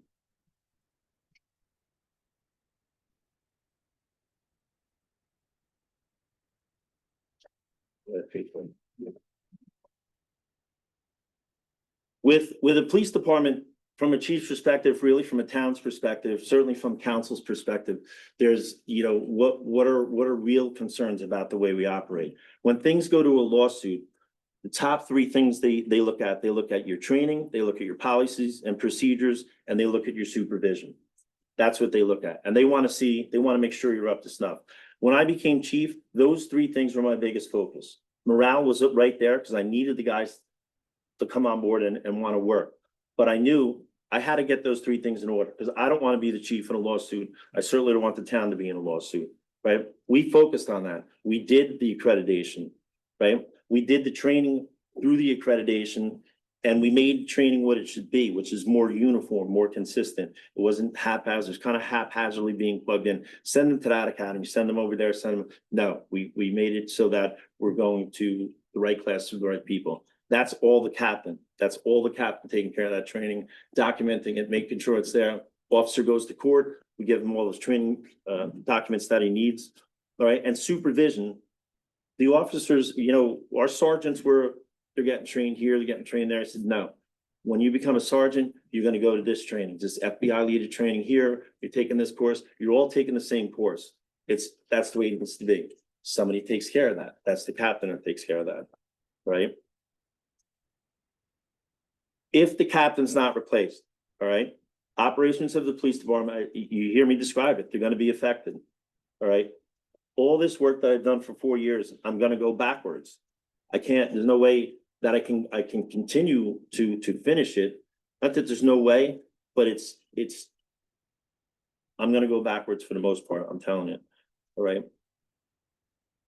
Speaker 6: With the police department, from a chief's perspective, really from a town's perspective, certainly from council's perspective, there's, what are real concerns about the way we operate? When things go to a lawsuit, the top three things they look at your training, they look at your policies and procedures, and they look at your supervision. That's what they look at. And they want to make sure you're up to snuff. When I became chief, those three things were my biggest focus. Morale was right there because I needed the guys to come on board and want to work. But I knew I had to get those three things in order because I don't want to be the chief in a lawsuit. I certainly don't want the town to be in a lawsuit, right? We focused on that. We did the accreditation, right? We did the training through the accreditation, and we made training what it should be, which is more uniform, more consistent. It wasn't haphazard, kind of haphazardly being plugged in. Send them to that academy, send them over there, send them. No, we made it so that we're going to the right class with the right people. That's all the captain. That's all the captain taking care of that training, documenting it, making sure it's there. Officer goes to court, we give him all those training documents that he needs. All right, and supervision. The officers, our sergeants they're getting trained here, they're getting trained there. I said, no. When you become a sergeant, you're going to go to this training, this FBI leader training here. You're taking this course. You're all taking the same course. That's the way it needs to be. Somebody takes care of that. That's the captain that takes care of that, right? If the captain's not replaced, all right, operations of the police department, you hear me describe it, they're going to be affected, all right? All this work that I've done for 4 years, I'm going to go backwards. There's no way that I can continue to finish it. Not that there's no way, but I'm going to go backwards for the most part. I'm telling you, all right?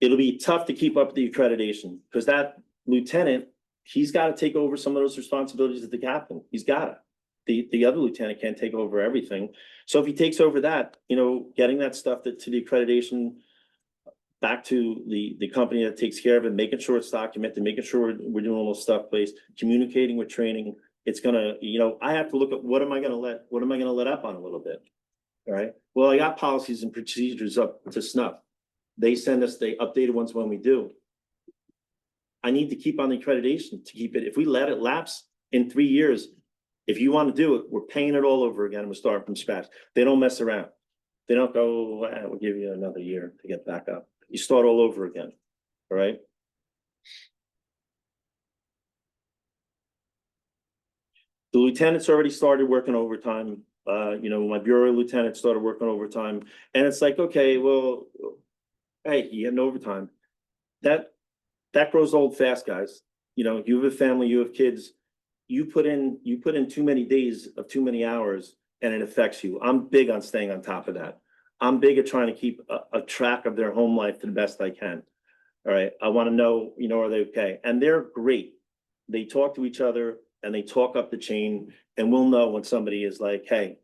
Speaker 6: It'll be tough to keep up the accreditation because that lieutenant, he's got to take over some of those responsibilities of the captain. He's got to. The other lieutenant can't take over everything. So if he takes over that, getting that stuff to the accreditation back to the company that takes care of it, making sure it's documented, making sure we're doing all this stuff, please, communicating with training. It's gonna, I have to look at what am I gonna let up on a little bit. All right. Well, I got policies and procedures up to snuff. They send us the updated ones when we do. I need to keep on the accreditation to keep it. If we let it lapse in 3 years, if you want to do it, we're paying it all over again. We're starting from scratch. They don't mess around. They don't go, we'll give you another year to get back up. You start all over again. All right. The lieutenants already started working overtime. My bureau lieutenant started working overtime, and it's like, okay, well, hey, you had no overtime. That grows old fast, guys. You have a family, you have kids. You put in too many days of too many hours, and it affects you. I'm big on staying on top of that. I'm big at trying to keep a track of their home life to the best I can. All right. I want to know, are they okay? And they're great. They talk to each other and they talk up the chain, and we'll know when somebody is like, hey,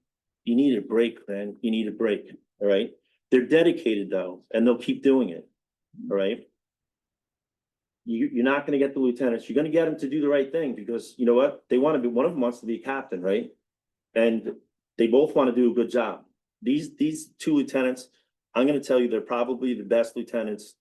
Speaker 6: you need a break, man. You need a break. All right. They're dedicated though, and they'll keep doing it. All right. You're not going to get the lieutenants. You're going to get them to do the right thing because you know what? One of them wants to be a captain, right? And they both want to do a good job. These two lieutenants, I'm going to tell you, they're probably the best lieutenants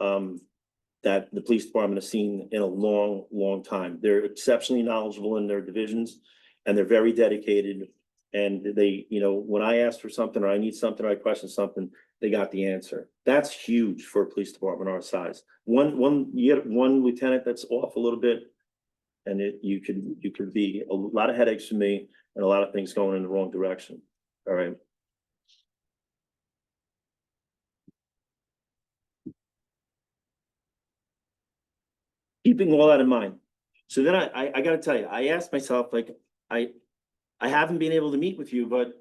Speaker 6: that the police department has seen in a long, long time. They're exceptionally knowledgeable in their divisions, and they're very dedicated. And they, when I ask for something or I need something or I question something, they got the answer. That's huge for a police department our size. You get one lieutenant that's off a little bit, and you could be a lot of headaches for me and a lot of things going in the wrong direction. All right. Keeping all that in mind. So then I got to tell you, I asked myself, like, I haven't been able to meet with you, but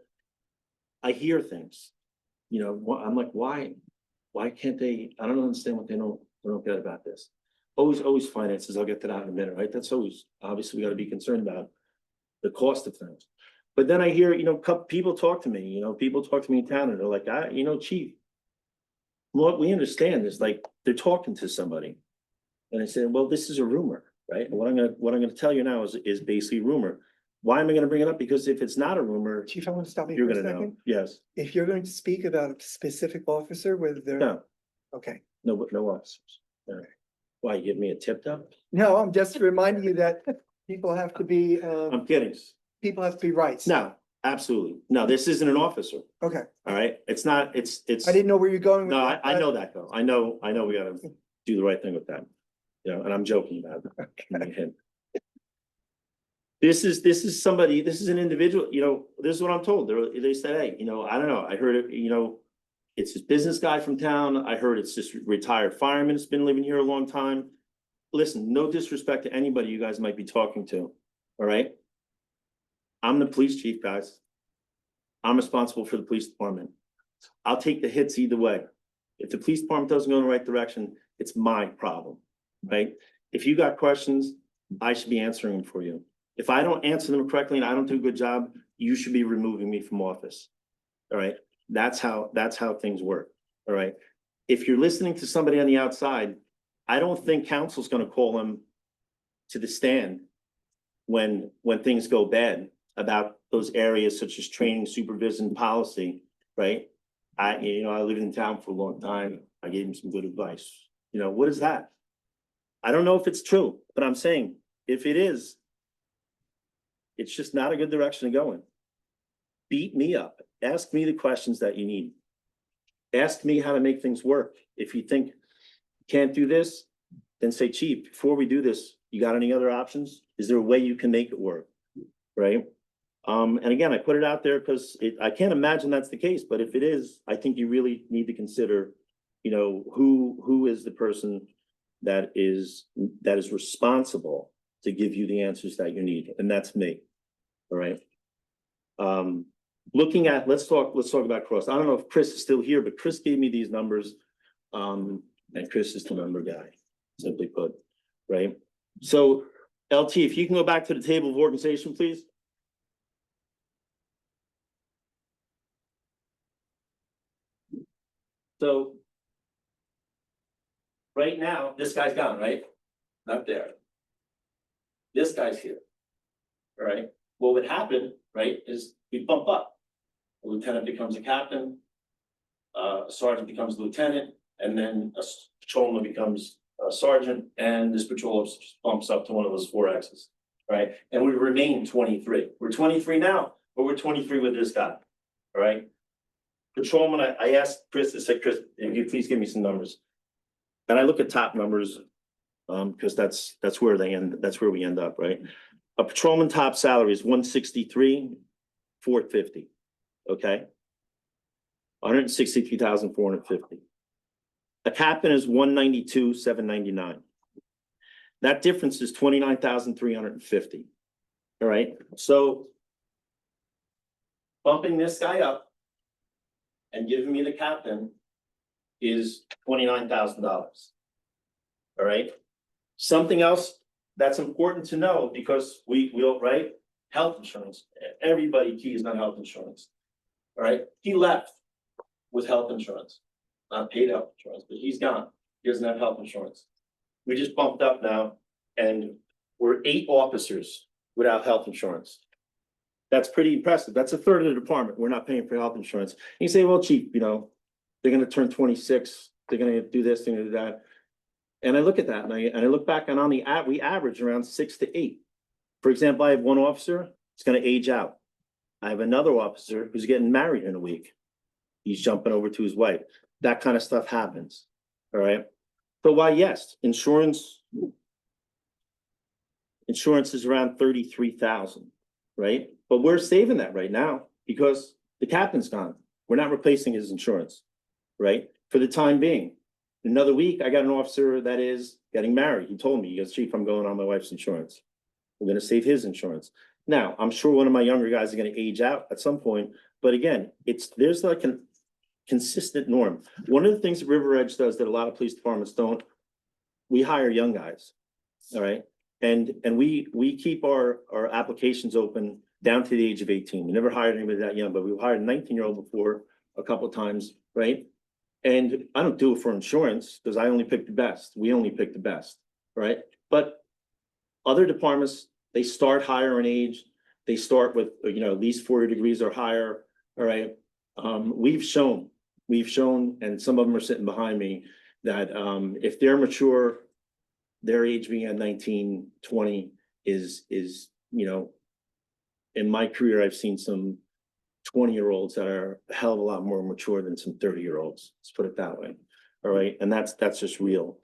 Speaker 6: I hear things. I'm like, why can't they? I don't understand what they don't get about this. Always finances. I'll get to that in a minute, right? That's always, obviously we got to be concerned about the cost of things. But then I hear, people talk to me, people talk to me in town and they're like, Chief, what we understand is like, they're talking to somebody. And I said, well, this is a rumor, right? And what I'm gonna tell you now is basically rumor. Why am I gonna bring it up? Because if it's not a rumor,
Speaker 1: Chief, I want to stop you
Speaker 6: you're
Speaker 1: for a
Speaker 6: gonna know.
Speaker 1: second.
Speaker 6: Yes.
Speaker 1: If you're going to speak about a specific officer with their,
Speaker 6: No,
Speaker 1: okay.
Speaker 6: no officers. No. Why, you give me a tip up?
Speaker 1: No, I'm just reminding you that People have to be,
Speaker 6: I'm kidding.
Speaker 1: people have to be rights.
Speaker 6: No, absolutely. No, this isn't an officer,
Speaker 1: Okay,
Speaker 6: all right? It's not, it's.
Speaker 1: I didn't know where you're going with
Speaker 6: No,
Speaker 1: that.
Speaker 6: I know that though. I know we gotta do the right thing with that. You know, and I'm joking about it. This is somebody, this is an individual, you know, this is what I'm told. They said, hey, you know, I don't know. I heard it, you know, it's this business guy from town. I heard it's this retired fireman that's been living here a long time. Listen, no disrespect to anybody you guys might be talking to, all right? I'm the police chief, guys. I'm responsible for the police department. I'll take the hits either way. If the police department doesn't go in the right direction, it's my problem, right? If you got questions, I should be answering them for you. If I don't answer them correctly and I don't do a good job, you should be removing me from office. All right, that's how things work. All right. If you're listening to somebody on the outside, I don't think council's gonna call them to the stand when things go bad about those areas such as training, supervision, policy, right? I lived in town for a long time. I gave him some good advice. You know, what is that? I don't know if it's true, but I'm saying if it is, it's just not a good direction to go in. Beat me up. Ask me the questions that you need. Ask me how to make things work. If you think you can't do this, then say, chief, before we do this, you got any other options? Is there a way you can make it work? Right? And again, I put it out there because I can't imagine that's the case, but if it is, I think you really need to consider, you know, who is the person that is responsible to give you the answers that you need, and that's me. All right. Looking at, let's talk about Cross. I don't know if Chris is still here, but Chris gave me these numbers. And Chris is the number guy, simply put, right? So LT, if you can go back to the table of organization, please. So right now, this guy's gone, right? Not there. This guy's here. All right, what would happen, right, is we bump up. A lieutenant becomes a captain, a sergeant becomes a lieutenant, and then a patrolman becomes a sergeant, and this patrol just bumps up to one of those 4 X's, right? And we remain 23. We're 23 now, but we're 23 with this guy, all right? Patrolman, I asked Chris, I said, Chris, if you please give me some numbers. And I look at top numbers, because that's where they end, that's where we end up, right? A patrolman top salary is 163,450, okay? 163,450. A captain is 192,799. That difference is 29,350. All right, so bumping this guy up and giving me the captain is $29,000. All right, something else that's important to know, because we'll, right, health insurance, everybody keys on health insurance. All right, he left with health insurance, not paid health insurance, but he's gone. He doesn't have health insurance. We just bumped up now, and we're 8 officers without health insurance. That's pretty impressive. That's a third of the department. We're not paying for health insurance. And you say, well, chief, you know, they're gonna turn 26, they're gonna do this, they're gonna do that. And I look at that and I look back, and we average around 6 to 8. For example, I have one officer, it's gonna age out. I have another officer who's getting married in a week. He's jumping over to his wife. That kind of stuff happens. All right. So why, yes, insurance is around 33,000, right? But we're saving that right now because the captain's gone. We're not replacing his insurance, right? For the time being. Another week, I got an officer that is getting married. He told me, he goes, chief, I'm going on my wife's insurance. We're gonna save his insurance. Now, I'm sure one of my younger guys is gonna age out at some point, but again, there's like a consistent norm. One of the things that River Edge does that a lot of police departments don't, we hire young guys, all right? And we keep our applications open down to the age of 18. We never hired anybody that young, but we've hired a 19-year-old before a couple of times, right? And I don't do it for insurance because I only pick the best. We only pick the best, right? But other departments, they start higher in age. They start with, you know, at least 40 degrees or higher, all right? We've shown, and some of them are sitting behind me, that if they're mature, their age being at 19, 20, is, you know, in my career, I've seen some 20-year-olds that are a hell of a lot more mature than some 30-year-olds. Let's put it that way. All right, and that's just real.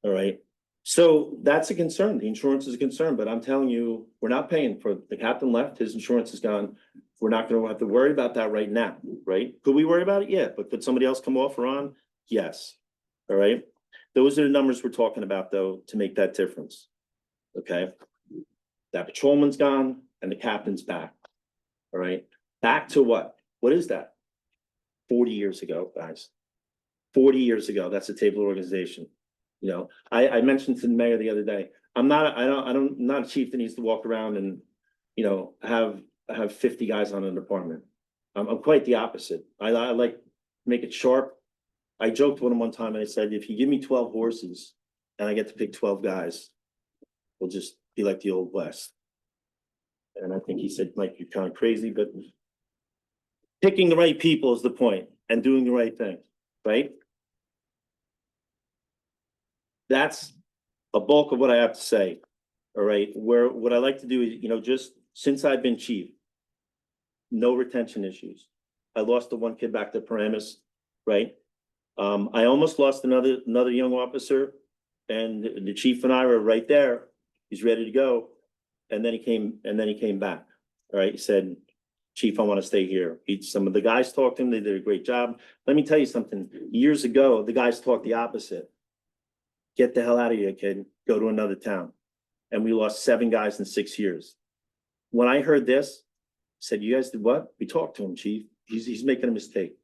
Speaker 6: All right. So that's a concern. The insurance is a concern, but I'm telling you, we're not paying for, the captain left, his insurance is gone. We're not gonna have to worry about that right now, right? Could we worry about it? Yeah, but could somebody else come off or on? Yes. All right. Those are the numbers we're talking about, though, to make that difference. Okay. That patrolman's gone and the captain's back. All right. Back to what? What is that? 40 years ago, guys. 40 years ago. That's a table organization. You know, I mentioned to the mayor the other day, I'm not a chief that needs to walk around and, you know, have 50 guys on an department. I'm quite the opposite. I like make it sharp. I joked with him one time and I said, if you give me 12 horses and I get to pick 12 guys, we'll just be like the Old West. And I think he said, Mike, you're kind of crazy, but picking the right people is the point and doing the right thing, right? That's a bulk of what I have to say. All right. What I like to do is, you know, just since I've been chief, no retention issues. I lost the one kid back to Paramus, right? I almost lost another young officer, and the chief and I were right there. He's ready to go. And then he came back. All right. He said, Chief, I want to stay here. Some of the guys talked to him. They did a great job. Let me tell you something. Years ago, the guys talked the opposite. Get the hell out of here, kid. Go to another town. And we lost 7 guys in 6 years. When I heard this, I said, you guys did what? We talked to him, Chief. He's making a mistake.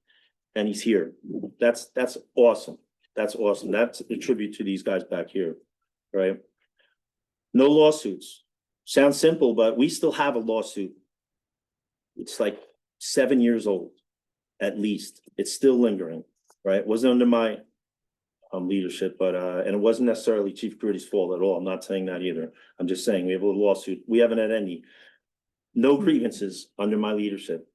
Speaker 6: And he's here. That's awesome. That's awesome. That's a tribute to these guys back here. Right? No lawsuits. Sounds simple, but we still have a lawsuit. It's like 7 years old, at least. It's still lingering, right? It wasn't under my leadership, but and it wasn't necessarily Chief Grudy's fault at all. I'm not saying that either. I'm just saying we have a lawsuit. We haven't had no grievances under my leadership.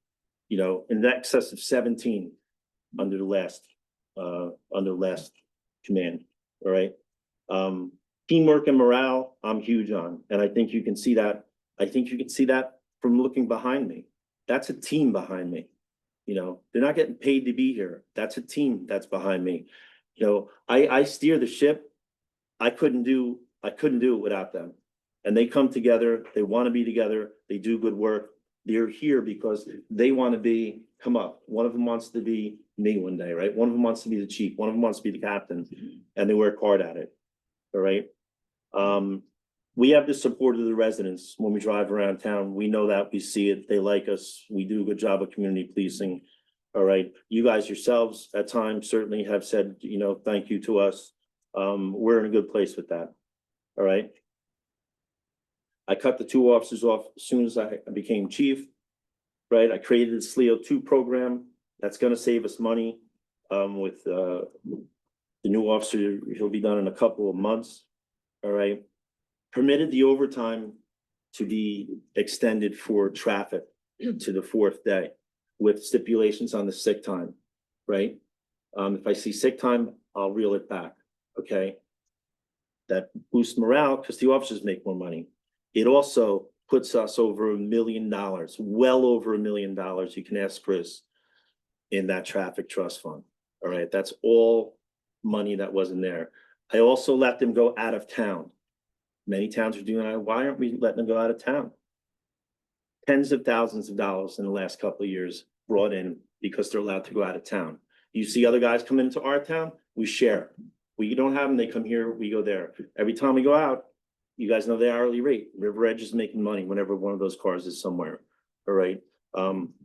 Speaker 6: You know, in excess of 17 under the last command. All right. Teamwork and morale, I'm huge on, and I think you can see that. I think you can see that from looking behind me. That's a team behind me. You know, they're not getting paid to be here. That's a team that's behind me. You know, I steer the ship. I couldn't do it without them. And they come together. They want to be together. They do good work. They're here because they want to come up. One of them wants to be me one day, right? One of them wants to be the chief. One of them wants to be the captain, and they work hard at it. All right. We have the support of the residents when we drive around town. We know that, we see it. They like us. We do a good job of community policing. All right. You guys yourselves at times certainly have said, you know, thank you to us. We're in a good place with that. All right. I cut the 2 officers off as soon as I became chief. Right. I created the SLEO 2 program. That's going to save us money. With the new officer, he'll be done in a couple of months. All right. Permitted the overtime to be extended for traffic to the 4th day with stipulations on the sick time, right? If I see sick time, I'll reel it back, okay? That boosts morale because the officers make more money. It also puts us over $1 million, well over $1 million. You can ask Chris in that traffic trust fund, all right? That's all money that wasn't there. I also let them go out of town. Many towns are doing that. Why aren't we letting them go out of town? Tens of thousands of dollars in the last couple of years brought in because they're allowed to go out of town. You see other guys come into our town, we share. We don't have them, they come here, we go there. Every time we go out, you guys know the hourly rate. River Edge is making money whenever one of those cars is somewhere. All right.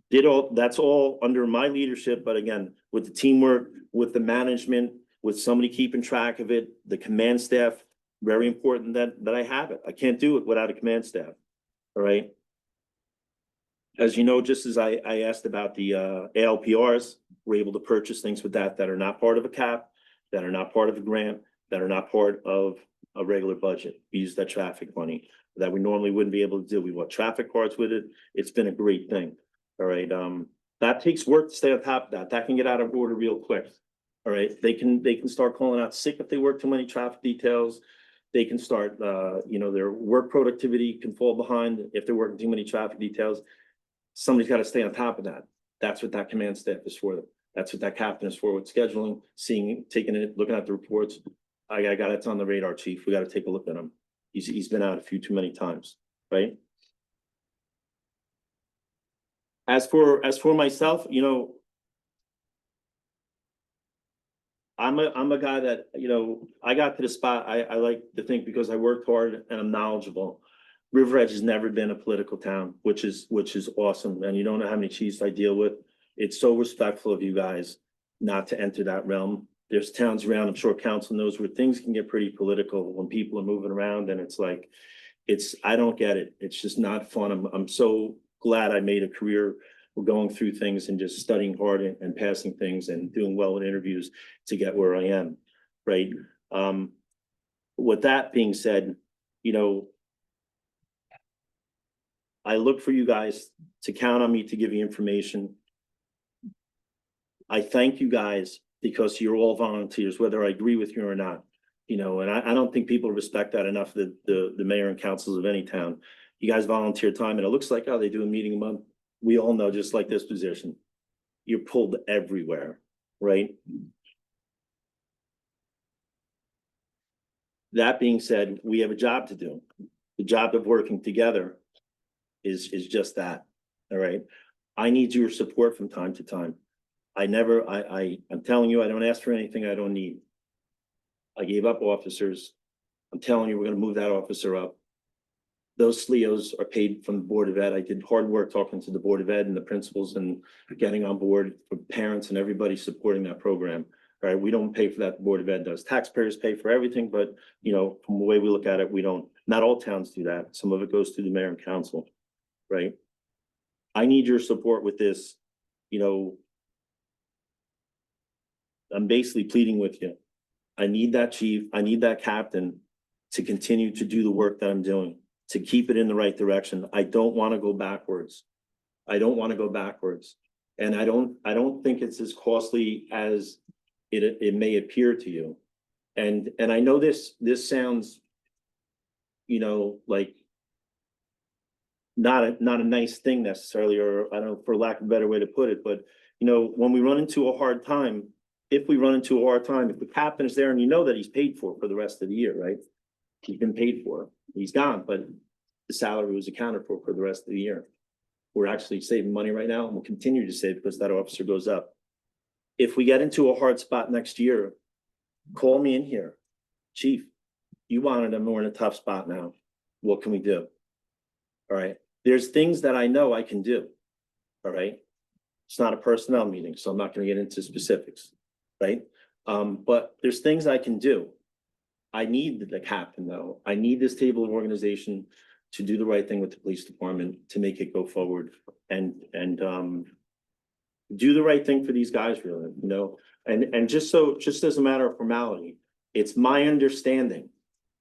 Speaker 6: That's all under my leadership, but again, with the teamwork, with the management, with somebody keeping track of it, the command staff, very important that I have it. I can't do it without a command staff. All right. As you know, just as I asked about the ALPRs, we're able to purchase things with that are not part of a cap, that are not part of a grant, that are not part of a regular budget. We use that traffic money that we normally wouldn't be able to do. We want traffic cards with it. It's been a great thing. All right. That takes work to stay on top of that. That can get out of order real quick. All right. They can start calling out sick if they work too many traffic details. they can start, their work productivity can fall behind if they're working too many traffic details. Somebody's got to stay on top of that. That's what that command staff is for. That's what that captain is for, with scheduling, seeing, taking it, looking at the reports. I got it's on the radar, chief. We got to take a look at him. He's been out a few too many times, right? As for myself, I'm a guy that, I got to the spot, I like to think because I worked hard and I'm knowledgeable. River Edge has never been a political town, which is awesome. And you don't know how many chiefs I deal with. It's so respectful of you guys not to enter that realm. There's towns around, I'm sure council knows, where things can get pretty political when people are moving around, and it's like, I don't get it. It's just not fun. I'm so glad I made a career going through things and just studying hard and passing things and doing well in interviews to get where I am, right? With that being said, I look for you guys to count on me to give you information. I thank you guys because you're all volunteers, whether I agree with you or not. And I don't think people respect that enough, the mayor and councils of any town. You guys volunteer time, and it looks like, oh, they do a meeting a month. We all know, just like this position, you're pulled everywhere, right? That being said, we have a job to do. The job of working together is just that, all right? I need your support from time to time. I'm telling you, I don't ask for anything I don't need. I gave up officers. I'm telling you, we're gonna move that officer up. Those SLEOs are paid from the Board of Ed. I did hard work talking to the Board of Ed and the principals and getting on board for parents and everybody supporting that program. All right, we don't pay for that, the Board of Ed does. Taxpayers pay for everything, but from the way we look at it, we don't. Not all towns do that. Some of it goes through the mayor and council, right? I need your support with this. I'm basically pleading with you. I need that chief, I need that captain to continue to do the work that I'm doing, to keep it in the right direction. I don't want to go backwards. And I don't think it's as costly as it may appear to you. And I know this sounds, like not a nice thing necessarily, or I don't know, for lack of a better way to put it, but when we run into a hard time, if the captain is there and that he's paid for the rest of the year, right? He's been paid for, he's gone, but the salary was accounted for the rest of the year. We're actually saving money right now, and we'll continue to save because that officer goes up. If we get into a hard spot next year, call me in here. Chief, you wanted him, we're in a tough spot now. What can we do? All right. There's things that I know I can do. All right. It's not a personnel meeting, so I'm not going to get into specifics. Right. But there's things I can do. I need the captain, though. I need this table of organization to do the right thing with the police department, to make it go forward and do the right thing for these guys, really, and just as a matter of formality, it's my understanding.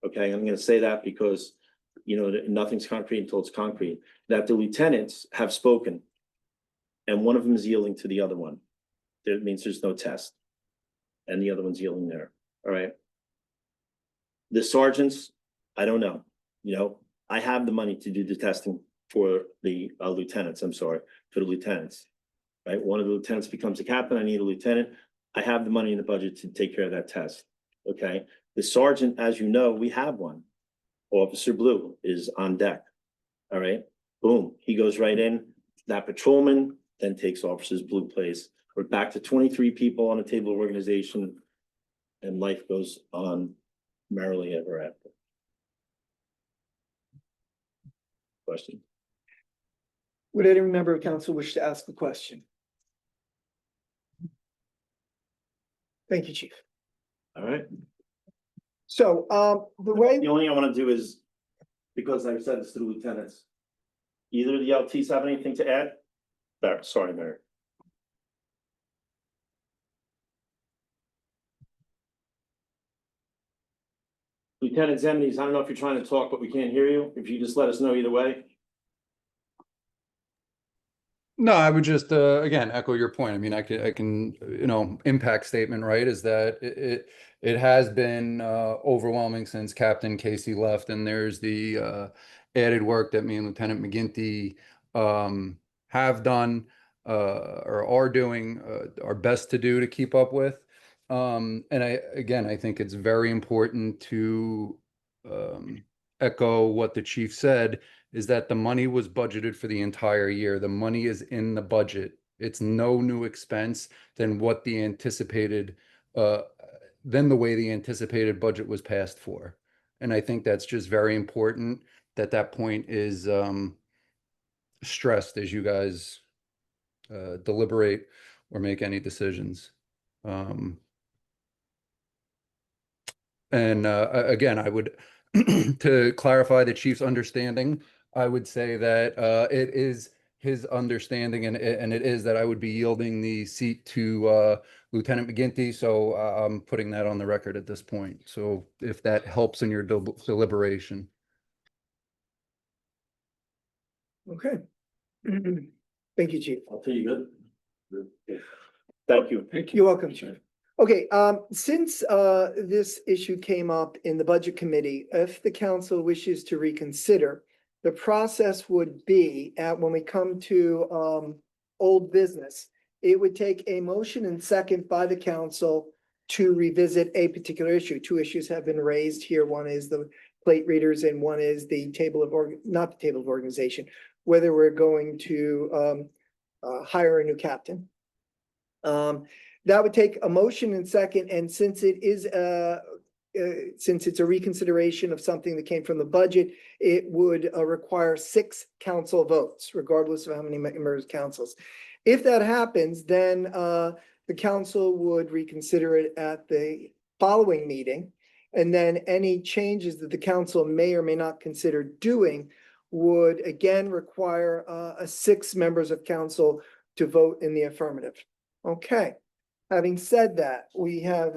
Speaker 6: Okay, I'm going to say that because, nothing's concrete until it's concrete, that the lieutenants have spoken and one of them is yielding to the other one. That means there's no test. And the other one's yielding there. All right. The sergeants, I don't know. I have the money to do the testing for the lieutenants. For the lieutenants. Right. One of the lieutenants becomes a captain. I need a lieutenant. I have the money in the budget to take care of that test. Okay. The sergeant, as you know, we have one. Officer Blue is on deck. All right. Boom. He goes right in. That patrolman then takes Officer Blue place. We're back to 23 people on a table of organization, and life goes on merrily ever after. Question?
Speaker 1: Would any member of council wish to ask a question? Thank you, Chief.
Speaker 6: All right.
Speaker 1: So, the way,
Speaker 6: The only thing I want to do is, because I've said this to the lieutenants, either the LTs have anything to add? Sorry, Mary. Lieutenant Zemnies, I don't know if you're trying to talk, but we can't hear you. If you just let us know either way.
Speaker 8: No, I would just, again, echo your point. I mean, I can, impact statement, right, is that it has been, overwhelming since Captain Casey left, and there's the, added work that me and Lieutenant McGinty, have done, or are doing, our best to do to keep up with. And I think it's very important to, echo what the chief said, is that the money was budgeted for the entire year. The money is in the budget. It's no new expense than what the anticipated, than the way the anticipated budget was passed for. And I think that's just very important that that point is, stressed as you guys, deliberate or make any decisions. And again, I would, to clarify the chief's understanding, I would say that it is his understanding, and it is that I would be yielding the seat to Lieutenant McGinty. So I'm putting that on the record at this point. So if that helps in your deliberation.
Speaker 1: Okay. Thank you, Chief.
Speaker 6: I'll tell you good. Thank you.
Speaker 1: You're welcome, Chief. Okay, since this issue came up in the Budget Committee, if the council wishes to reconsider, the process would be when we come to old business, it would take a motion and second by the council to revisit a particular issue. Two issues have been raised here. One is the plate readers and one is the not the table of organization, whether we're going to hire a new captain. That would take a motion and second, and since it's a reconsideration of something that came from the budget, it would require 6 council votes, regardless of how many members councils. If that happens, then the council would reconsider it at the following meeting, and then any changes that the council may or may not consider doing would again require 6 members of council to vote in the affirmative. Okay. Having said that, we have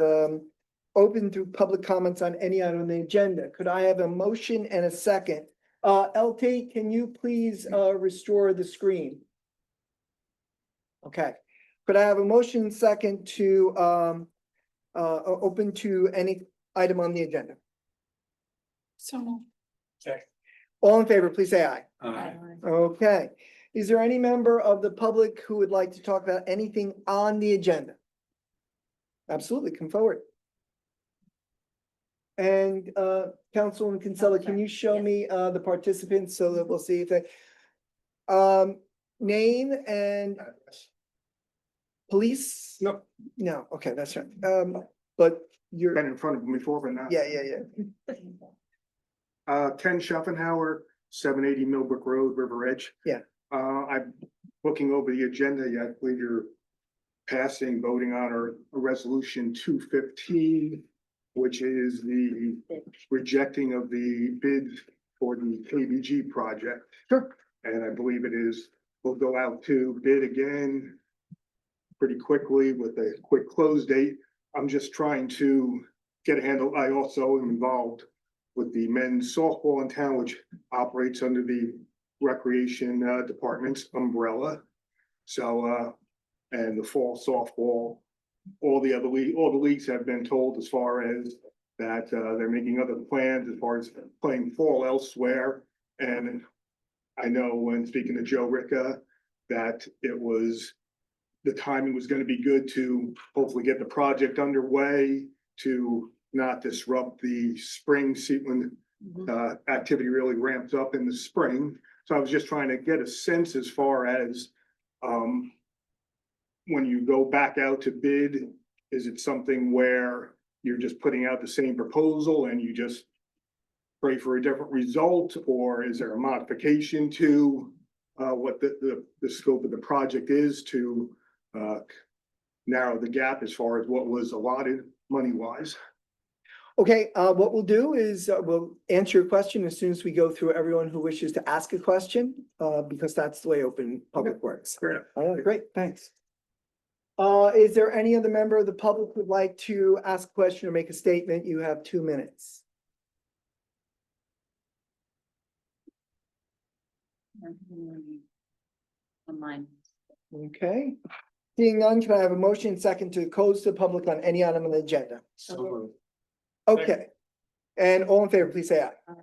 Speaker 1: opened through public comments on any item on the agenda. Could I have a motion and a second? LT, can you please restore the screen? Okay. Could I have a motion and second to open to any item on the agenda?
Speaker 7: So.
Speaker 1: All in favor, please say aye.
Speaker 2: Aye.
Speaker 1: Okay. Is there any member of the public who would like to talk about anything on the agenda? Absolutely, come forward. And Councilwoman Kinsella, can you show me the participants so that we'll see if they name and police?
Speaker 9: No.
Speaker 1: No, okay, that's right. But you're,
Speaker 9: Been in front of me before, but not.
Speaker 1: yeah.
Speaker 9: Ken Schaffenhauer, 780 Millbrook Road, River Edge.
Speaker 1: Yeah.
Speaker 9: I'm looking over the agenda. I believe you're voting on a resolution 215, which is the rejecting of the bid for the KBG project.
Speaker 1: Sure.
Speaker 9: And I believe will go out to bid again pretty quickly with a quick close date. I'm just trying to get a handle. I also am involved with the men's softball in town, which operates under the recreation department's umbrella. So, and the fall softball, all the leagues have been told as far as that they're making other plans as far as playing fall elsewhere. And I know when speaking to Joe Ricca that the timing was going to be good to hopefully get the project underway to not disrupt the spring season when activity really ramps up in the spring. So I was just trying to get a sense as far as when you go back out to bid, is it something where you're just putting out the same proposal and you just pray for a different result, or is there a modification to what the scope of the project is to narrow the gap as far as what was allotted money-wise?
Speaker 1: Okay, what we'll do is we'll answer your question as soon as we go through everyone who wishes to ask a question, because that's the way open public works.
Speaker 9: Fair enough.
Speaker 1: All right, great, thanks. Is there any other member of the public who would like to ask a question or make a statement? You have 2 minutes.
Speaker 4: Online.
Speaker 1: Okay. Seeing none, can I have a motion second to close to the public on any item on the agenda?
Speaker 2: So moved.
Speaker 1: Okay. And all in favor, please say aye.
Speaker 4: Aye.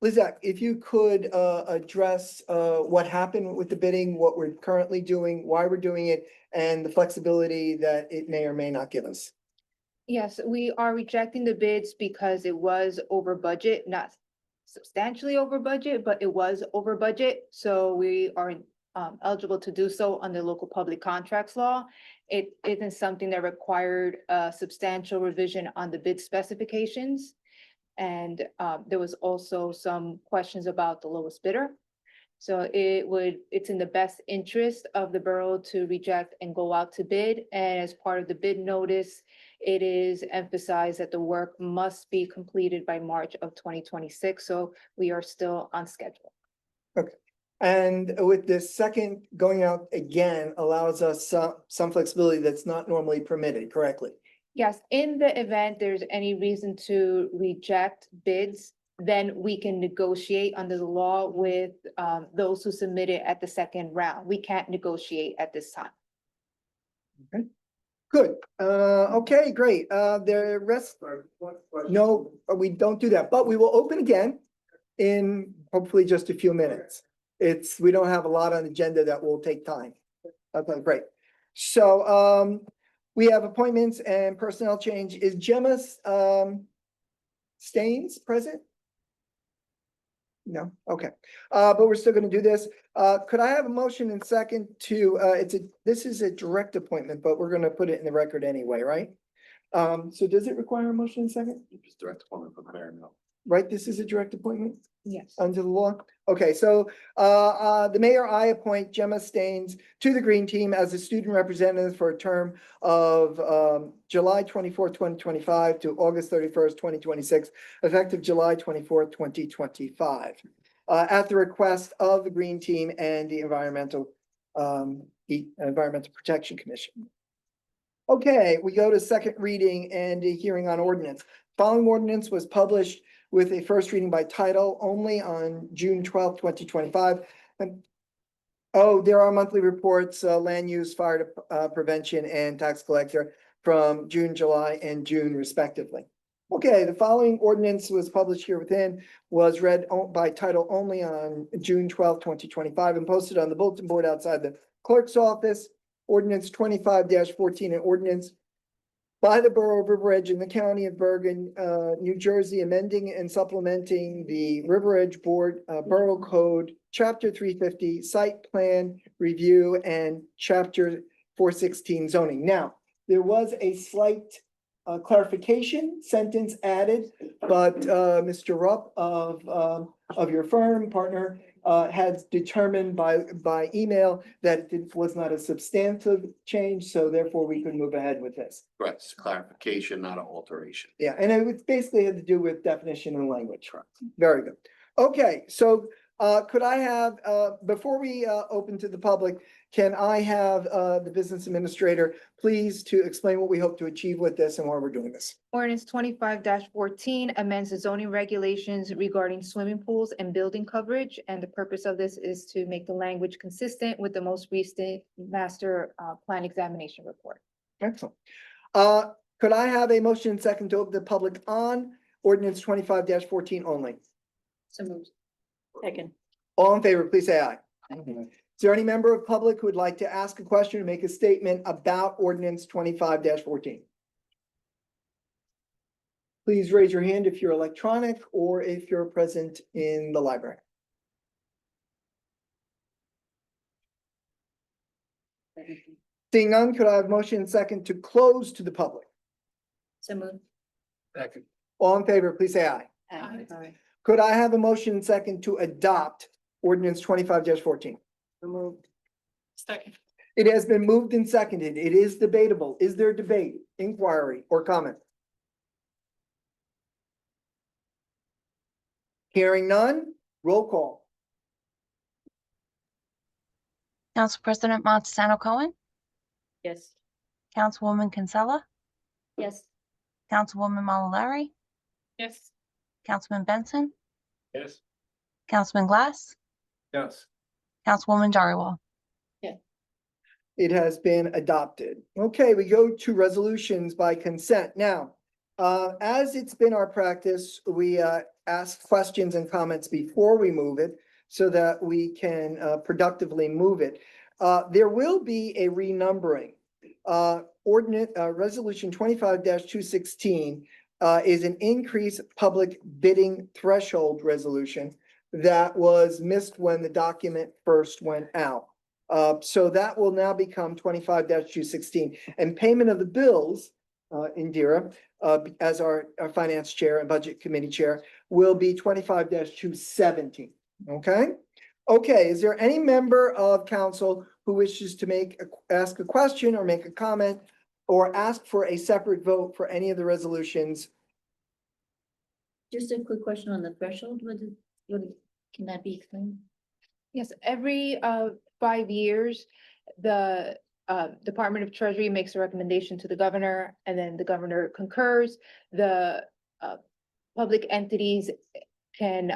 Speaker 1: Lizette, if you could address what happened with the bidding, what we're currently doing, why we're doing it, and the flexibility that it may or may not give us.
Speaker 7: Yes, we are rejecting the bids because it was over budget, not substantially over budget, but it was over budget. So we are eligible to do so under local public contracts law. It isn't something that required a substantial revision on the bid specifications. And there was also some questions about the lowest bidder. So it's in the best interest of the borough to reject and go out to bid. And as part of the bid notice, it is emphasized that the work must be completed by March of 2026. So we are still on schedule.
Speaker 1: And with this second going out again allows us some flexibility that's not normally permitted, correctly?
Speaker 7: Yes, in the event there's any reason to reject bids, then we can negotiate under the law with those who submitted at the second round. We can't negotiate at this time.
Speaker 1: Good. Okay, great. The rest, no, we don't do that, but we will open again in hopefully just a few minutes. We don't have a lot on the agenda that will take time. Okay, great. So, we have appointments and personnel change. Is Gemma, Staines present? No, okay. But we're still gonna do this. Could I have a motion and second to, this is a direct appointment, but we're gonna put it in the record anyway, right? So does it require a motion and second?
Speaker 6: Just direct appointment for the mayor, no.
Speaker 1: Right, this is a direct appointment
Speaker 7: Yes.
Speaker 1: under the law? Okay, so, the mayor, I appoint Gemma Staines to the Green Team as a student representative for a term of, July 24th, 2025 to August 31st, 2026, effective July 24th, 2025. At the request of the Green Team and the Environmental Protection Commission. Okay, we go to second reading and a hearing on ordinance. Following ordinance was published with a first reading by title only on June 12th, 2025. And there are monthly reports, land use, fire prevention, and tax collector from June, July, and June respectively. Okay, the following ordinance was published here within, was read by title only on June 12th, 2025, and posted on the bulletin board outside the clerk's office. Ordinance 25-14, an ordinance by the Borough of River Edge in the County of Bergen, New Jersey, amending and supplementing the River Edge Board Borough Code, Chapter 350, Site Plan Review, and Chapter 416 Zoning. Now, there was a slight clarification sentence added, but Mr. Rupp of your firm, partner, had determined by email that it was not a substantive change, so therefore we could move ahead with this.
Speaker 6: Correct, it's clarification, not an alteration.
Speaker 1: Yeah, and it basically had to do with definition and language. Very good. Okay, so could I have, before we open to the public, can I have the business administrator please to explain what we hope to achieve with this and why we're doing this?
Speaker 7: Ordinance 25-14 amends the zoning regulations regarding swimming pools and building coverage. And the purpose of this is to make the language consistent with the most recent master plan examination report.
Speaker 1: Excellent. Could I have a motion and second to open the public on ordinance 25-14 only?
Speaker 4: So moved. Second.
Speaker 1: All in favor, please say aye. Is there any member of public who would like to ask a question or make a statement about ordinance 25-14? Please raise your hand if you're electronic or if you're present in the library. Seeing none, could I have motion and second to close to the public?
Speaker 4: So moved.
Speaker 2: Second.
Speaker 1: All in favor, please say aye.
Speaker 4: Aye.
Speaker 1: Could I have a motion and second to adopt ordinance 25-14?
Speaker 4: So moved.
Speaker 2: Second.
Speaker 1: It has been moved and seconded. It is debatable. Is there debate, inquiry, or comment? Hearing none, roll call.
Speaker 3: Council President Montesano Cohen,
Speaker 4: Yes.
Speaker 3: Councilwoman Kinsella,
Speaker 4: Yes.
Speaker 3: Councilwoman Malalari,
Speaker 4: Yes.
Speaker 3: Councilman Benson,
Speaker 2: Yes.
Speaker 3: Councilman Glass,
Speaker 2: Yes.
Speaker 3: Councilwoman Dhariwal.
Speaker 1: It has been adopted. Okay, we go to resolutions by consent. Now, as it's been our practice, we ask questions and comments before we move it so that we can productively move it. There will be a renumbering. Resolution 25-216 is an increased public bidding threshold resolution that was missed when the document first went out. So that will now become 25-216, and payment of the bills, Indira, as our finance chair and budget committee chair, will be 25-217. Okay? Okay, is there any member of council who wishes to ask a question or make a comment or ask for a separate vote for any of the resolutions?
Speaker 10: Just a quick question on the threshold, can that be explained?
Speaker 7: Yes, every 5 years, the Department of Treasury makes a recommendation to the governor, and then the governor concurs. The public entities can,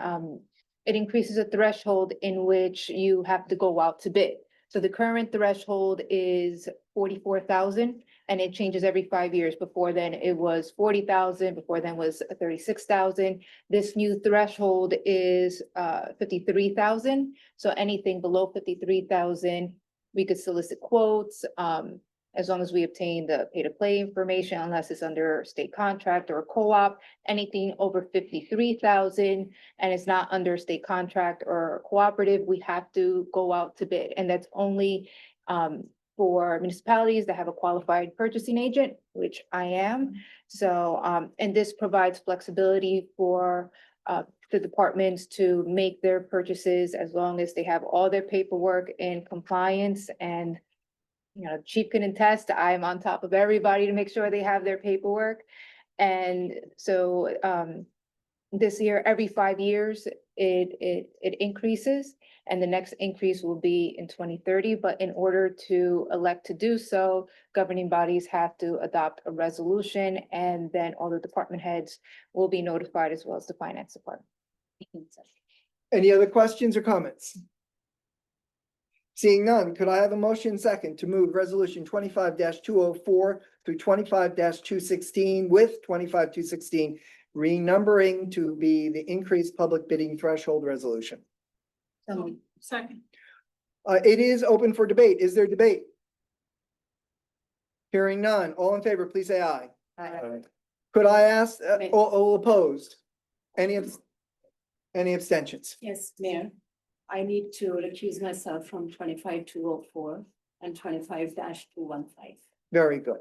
Speaker 7: it increases a threshold in which you have to go out to bid. So the current threshold is 44,000, and it changes every 5 years. Before then, it was 40,000, before then was 36,000. This new threshold is 53,000. So anything below 53,000, we could solicit quotes, as long as we obtain the pay-to-play information, unless it's under state contract or a co-op. Anything over 53,000 and it's not under state contract or cooperative, we have to go out to bid. And that's only for municipalities that have a qualified purchasing agent, which I am. So, and this provides flexibility for the departments to make their purchases as long as they have all their paperwork in compliance. And Chief can attest, I'm on top of everybody to make sure they have their paperwork. And so this year, every 5 years, it increases, and the next increase will be in 2030. But in order to elect to do so, governing bodies have to adopt a resolution, and then all the department heads will be notified, as well as the finance department.
Speaker 1: Any other questions or comments? Seeing none, could I have a motion second to move resolution 25-204 through 25-216 with 25-216 renumbering to be the increased public bidding threshold resolution?
Speaker 10: Second.
Speaker 1: It is open for debate. Is there debate? Hearing none. All in favor, please say aye.
Speaker 10: Aye.
Speaker 1: Could I ask, all opposed? Any abstentions?
Speaker 11: Yes, Mayor. I need to recuse myself from 25-204 and 25-215.
Speaker 1: Very good.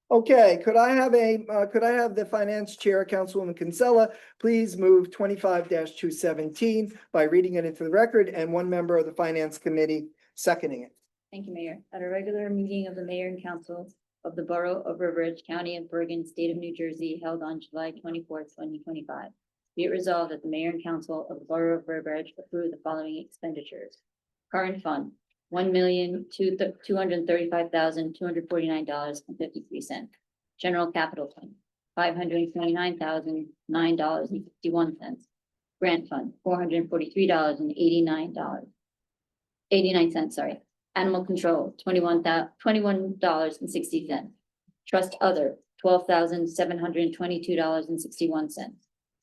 Speaker 1: Okay, could I have the finance chair, Councilwoman Kinsella, please move 25-217 by reading it into the record, and one member of the finance committee seconding it.
Speaker 10: Thank you, Mayor. At a regular meeting of the mayor and council of the Borough of River Edge, County of Bergen, State of New Jersey, held on July 24th, 2025. Be it resolved that the mayor and council of the Borough of River Edge approve the following expenditures. Current fund, $1,235,249.53. General capital fund, $529,009.51. Grant fund, $443.89. Sorry. Animal control, $21.60. Trust other, $12,722.61.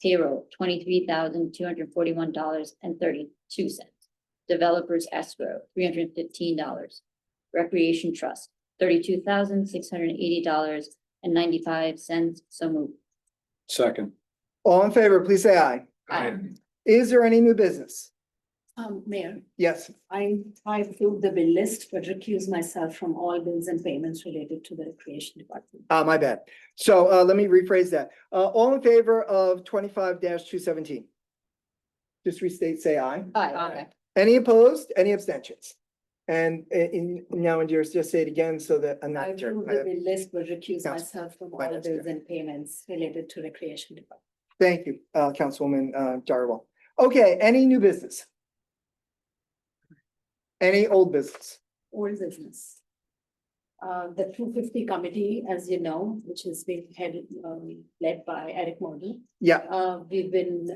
Speaker 10: Payroll, $23,241.32. Developers escrow, $315. Recreation trust, $32,680.95. So moved.
Speaker 2: Second.
Speaker 1: All in favor, please say aye.
Speaker 10: Aye.
Speaker 1: Is there any new business?
Speaker 11: Mayor,
Speaker 1: Yes.
Speaker 11: I approved the bill list, but recuse myself from all bills and payments related to the recreation department.
Speaker 1: My bad. So let me rephrase that. All in favor of 25-217? Just restate, say aye.
Speaker 10: Aye.
Speaker 1: Any opposed? Any abstentions? And now, Indira, just say it again so that I'm
Speaker 11: I
Speaker 1: not.
Speaker 11: approved the bill list, but recuse
Speaker 1: Council-
Speaker 11: myself from all
Speaker 1: Finance
Speaker 11: bills
Speaker 1: Chair.
Speaker 11: and payments related to recreation department.
Speaker 1: Thank you, Councilwoman Jarwal. Okay, any new business? Any old business?
Speaker 11: Old business. The 250 committee, as you know, which is being headed, led by Eric Modi.
Speaker 1: Yeah,
Speaker 11: We've been,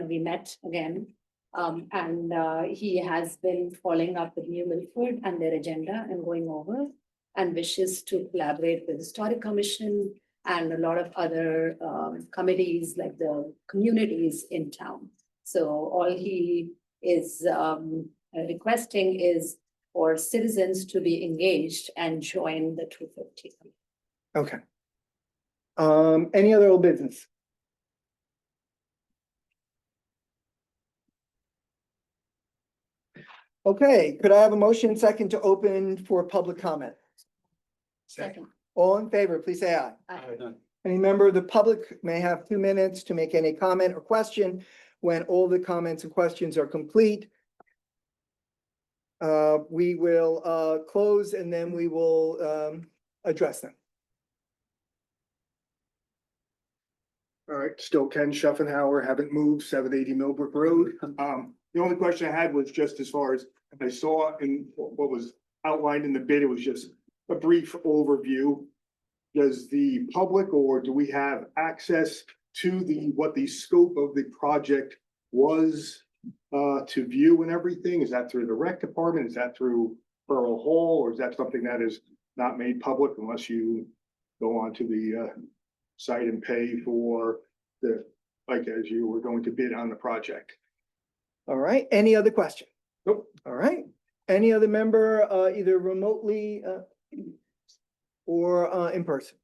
Speaker 11: we met again. And he has been following up with New Milford and their agenda and going over. and wishes to collaborate with Historic Commission and a lot of other committees like the communities in town. So all he is requesting is for citizens to be engaged and join the 250.
Speaker 1: Okay. Any other old business? Okay, could I have a motion second to open for public comment?
Speaker 11: Second.
Speaker 1: All in favor, please say aye.
Speaker 11: Aye.
Speaker 1: Any member of the public may have 2 minutes to make any comment or question. When all the comments and questions are complete, we will close and then we will address them.
Speaker 9: All right, still Ken Schuffenhauer, haven't moved, 780 Millbrook Road. The only question I had was just as far as I saw in what was outlined in the bid, it was just a brief overview. Does the public or do we have access to what the scope of the project was to view and everything? Is that through the rec department? Is that through Borough Hall? Or is that something that is not made public unless you go onto the site and pay for like as you were going to bid on the project?
Speaker 1: All right, any other question?
Speaker 9: Nope.
Speaker 1: All right, any other member, either remotely or in person?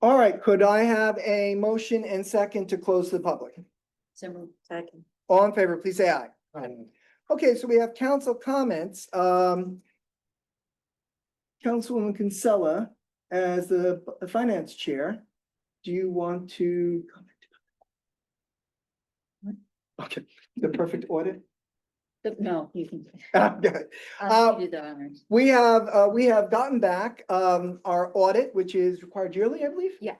Speaker 1: All right, could I have a motion and second to close the public?
Speaker 4: So, second.
Speaker 1: All in favor, please say aye. Okay, so we have council comments. Councilwoman Kinsella, as the finance chair, do you want to comment? Okay, the perfect audit.
Speaker 10: No, you can.
Speaker 1: Okay.
Speaker 10: I'll do the honors.
Speaker 1: We have gotten back our audit, which is required yearly, I believe.
Speaker 7: Yes.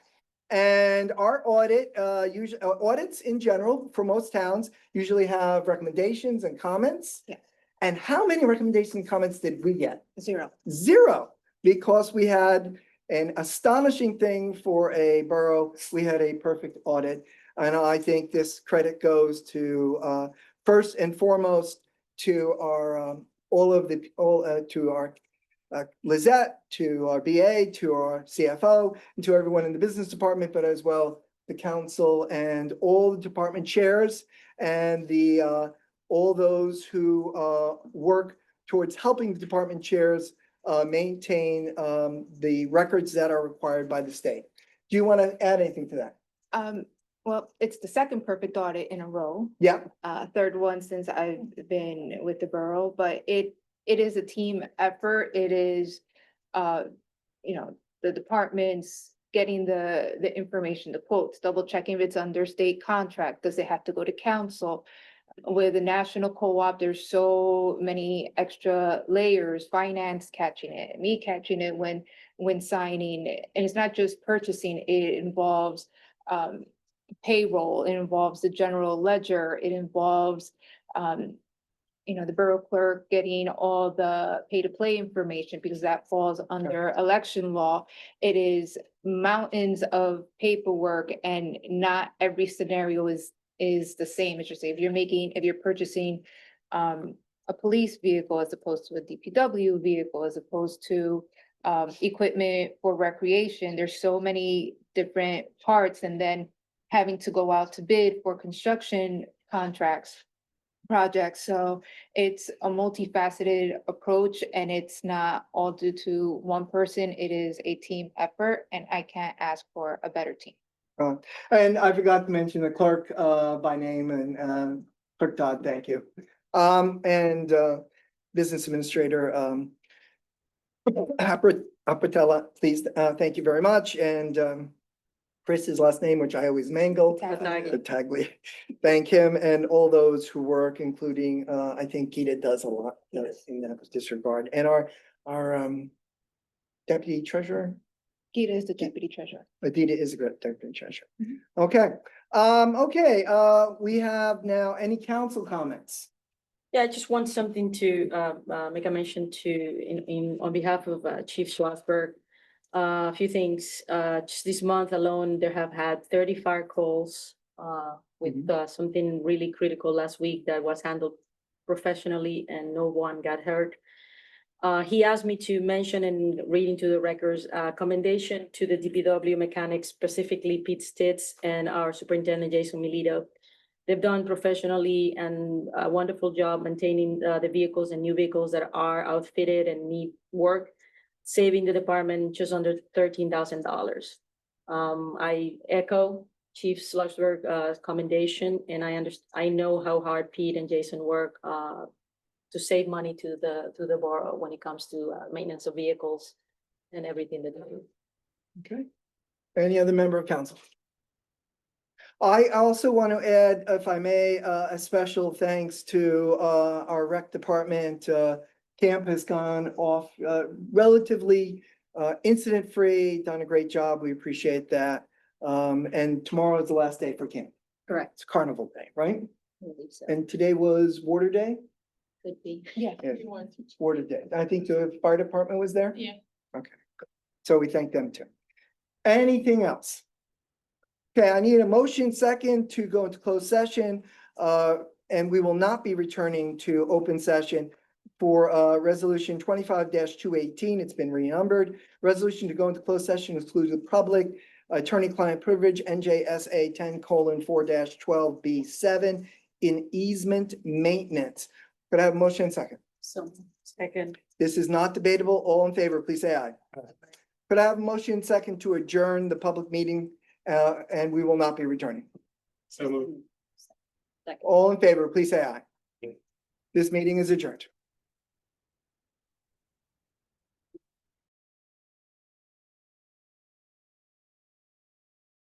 Speaker 1: And our audit, usually audits in general for most towns usually have recommendations and comments.
Speaker 7: Yeah.
Speaker 1: And how many recommendations and comments did we get?
Speaker 7: 0.
Speaker 1: 0, because we had an astonishing thing for a borough. We had a perfect audit. And I think this credit goes to first and foremost to our to our Lizette, to our BA, to our CFO, and to everyone in the business department, but as well the council and all the department chairs and the all those who work towards helping the department chairs maintain the records that are required by the state. Do you want to add anything to that?
Speaker 7: Well, it's the second perfect audit in a row.
Speaker 1: Yeah.
Speaker 7: Third one since I've been with the borough, but it is a team effort. It is, the departments getting the information, the quotes, double checking if it's under state contract. Does it have to go to council? With the national co-op, there's so many extra layers, finance catching it, me catching it when signing. And it's not just purchasing, it involves payroll, it involves the general ledger, it involves the borough clerk getting all the pay-to-play information because that falls under election law. It is mountains of paperwork and not every scenario is the same. As you say, if you're purchasing a police vehicle as opposed to a DPW vehicle, as opposed to equipment for recreation, there's so many different parts, and then having to go out to bid for construction projects. So it's a multifaceted approach, and it's not all due to one person. It is a team effort, and I can't ask for a better team.
Speaker 1: And I forgot to mention the clerk by name, and Clerk Dodd, thank you. And Business Administrator Apatella, please, thank you very much. And Chris's last name, which I always mangle. Tagli. Thank him and all those who work, including I think Gita does a lot in that disregard. And our deputy treasurer.
Speaker 7: Gita is the deputy treasurer.
Speaker 1: Adita is a good deputy treasurer. Okay, we have now any council comments?
Speaker 4: Yeah, I just want something to make a mention to on behalf of Chief Schwarzberg. A few things, just this month alone, there have had 30 fire calls with something really critical last week that was handled professionally and no one got hurt. He asked me to mention and read into the records, commendation to the DPW mechanics, specifically Pete Stitz and our superintendent Jason Milito. They've done professionally and a wonderful job maintaining the vehicles and new vehicles that are outfitted and need work, saving the department just under $13,000. I echo Chief Schlossberg's commendation, and I know how hard Pete and Jason work to save money to the borough when it comes to maintenance of vehicles and everything that they do.
Speaker 1: Okay. Any other member of council? I also want to add, if I may, a special thanks to our rec department. Camp has gone off relatively incident-free, done a great job. We appreciate that. And tomorrow is the last day for camp.
Speaker 10: Correct.
Speaker 1: It's Carnival Day, right?
Speaker 10: I believe so.
Speaker 1: And today was Water Day?
Speaker 10: Could be.
Speaker 7: Yeah.
Speaker 1: Yeah, it's Water Day. I think the fire department was there?
Speaker 10: Yeah.
Speaker 1: Okay, good. So we thank them too. Anything else? Okay, I need a motion second to go into closed session, and we will not be returning to open session for resolution 25-218. It's been renumbered. Resolution to go into closed session excludes the public, attorney-client privilege, NJSA 10:4-12B7 in easement maintenance. Could I have a motion second?
Speaker 10: So.
Speaker 4: Second.
Speaker 1: This is not debatable. All in favor, please say aye. Could I have a motion second to adjourn the public meeting, and we will not be returning?
Speaker 2: So moved.
Speaker 10: Second.
Speaker 1: All in favor, please say aye. This meeting is adjourned.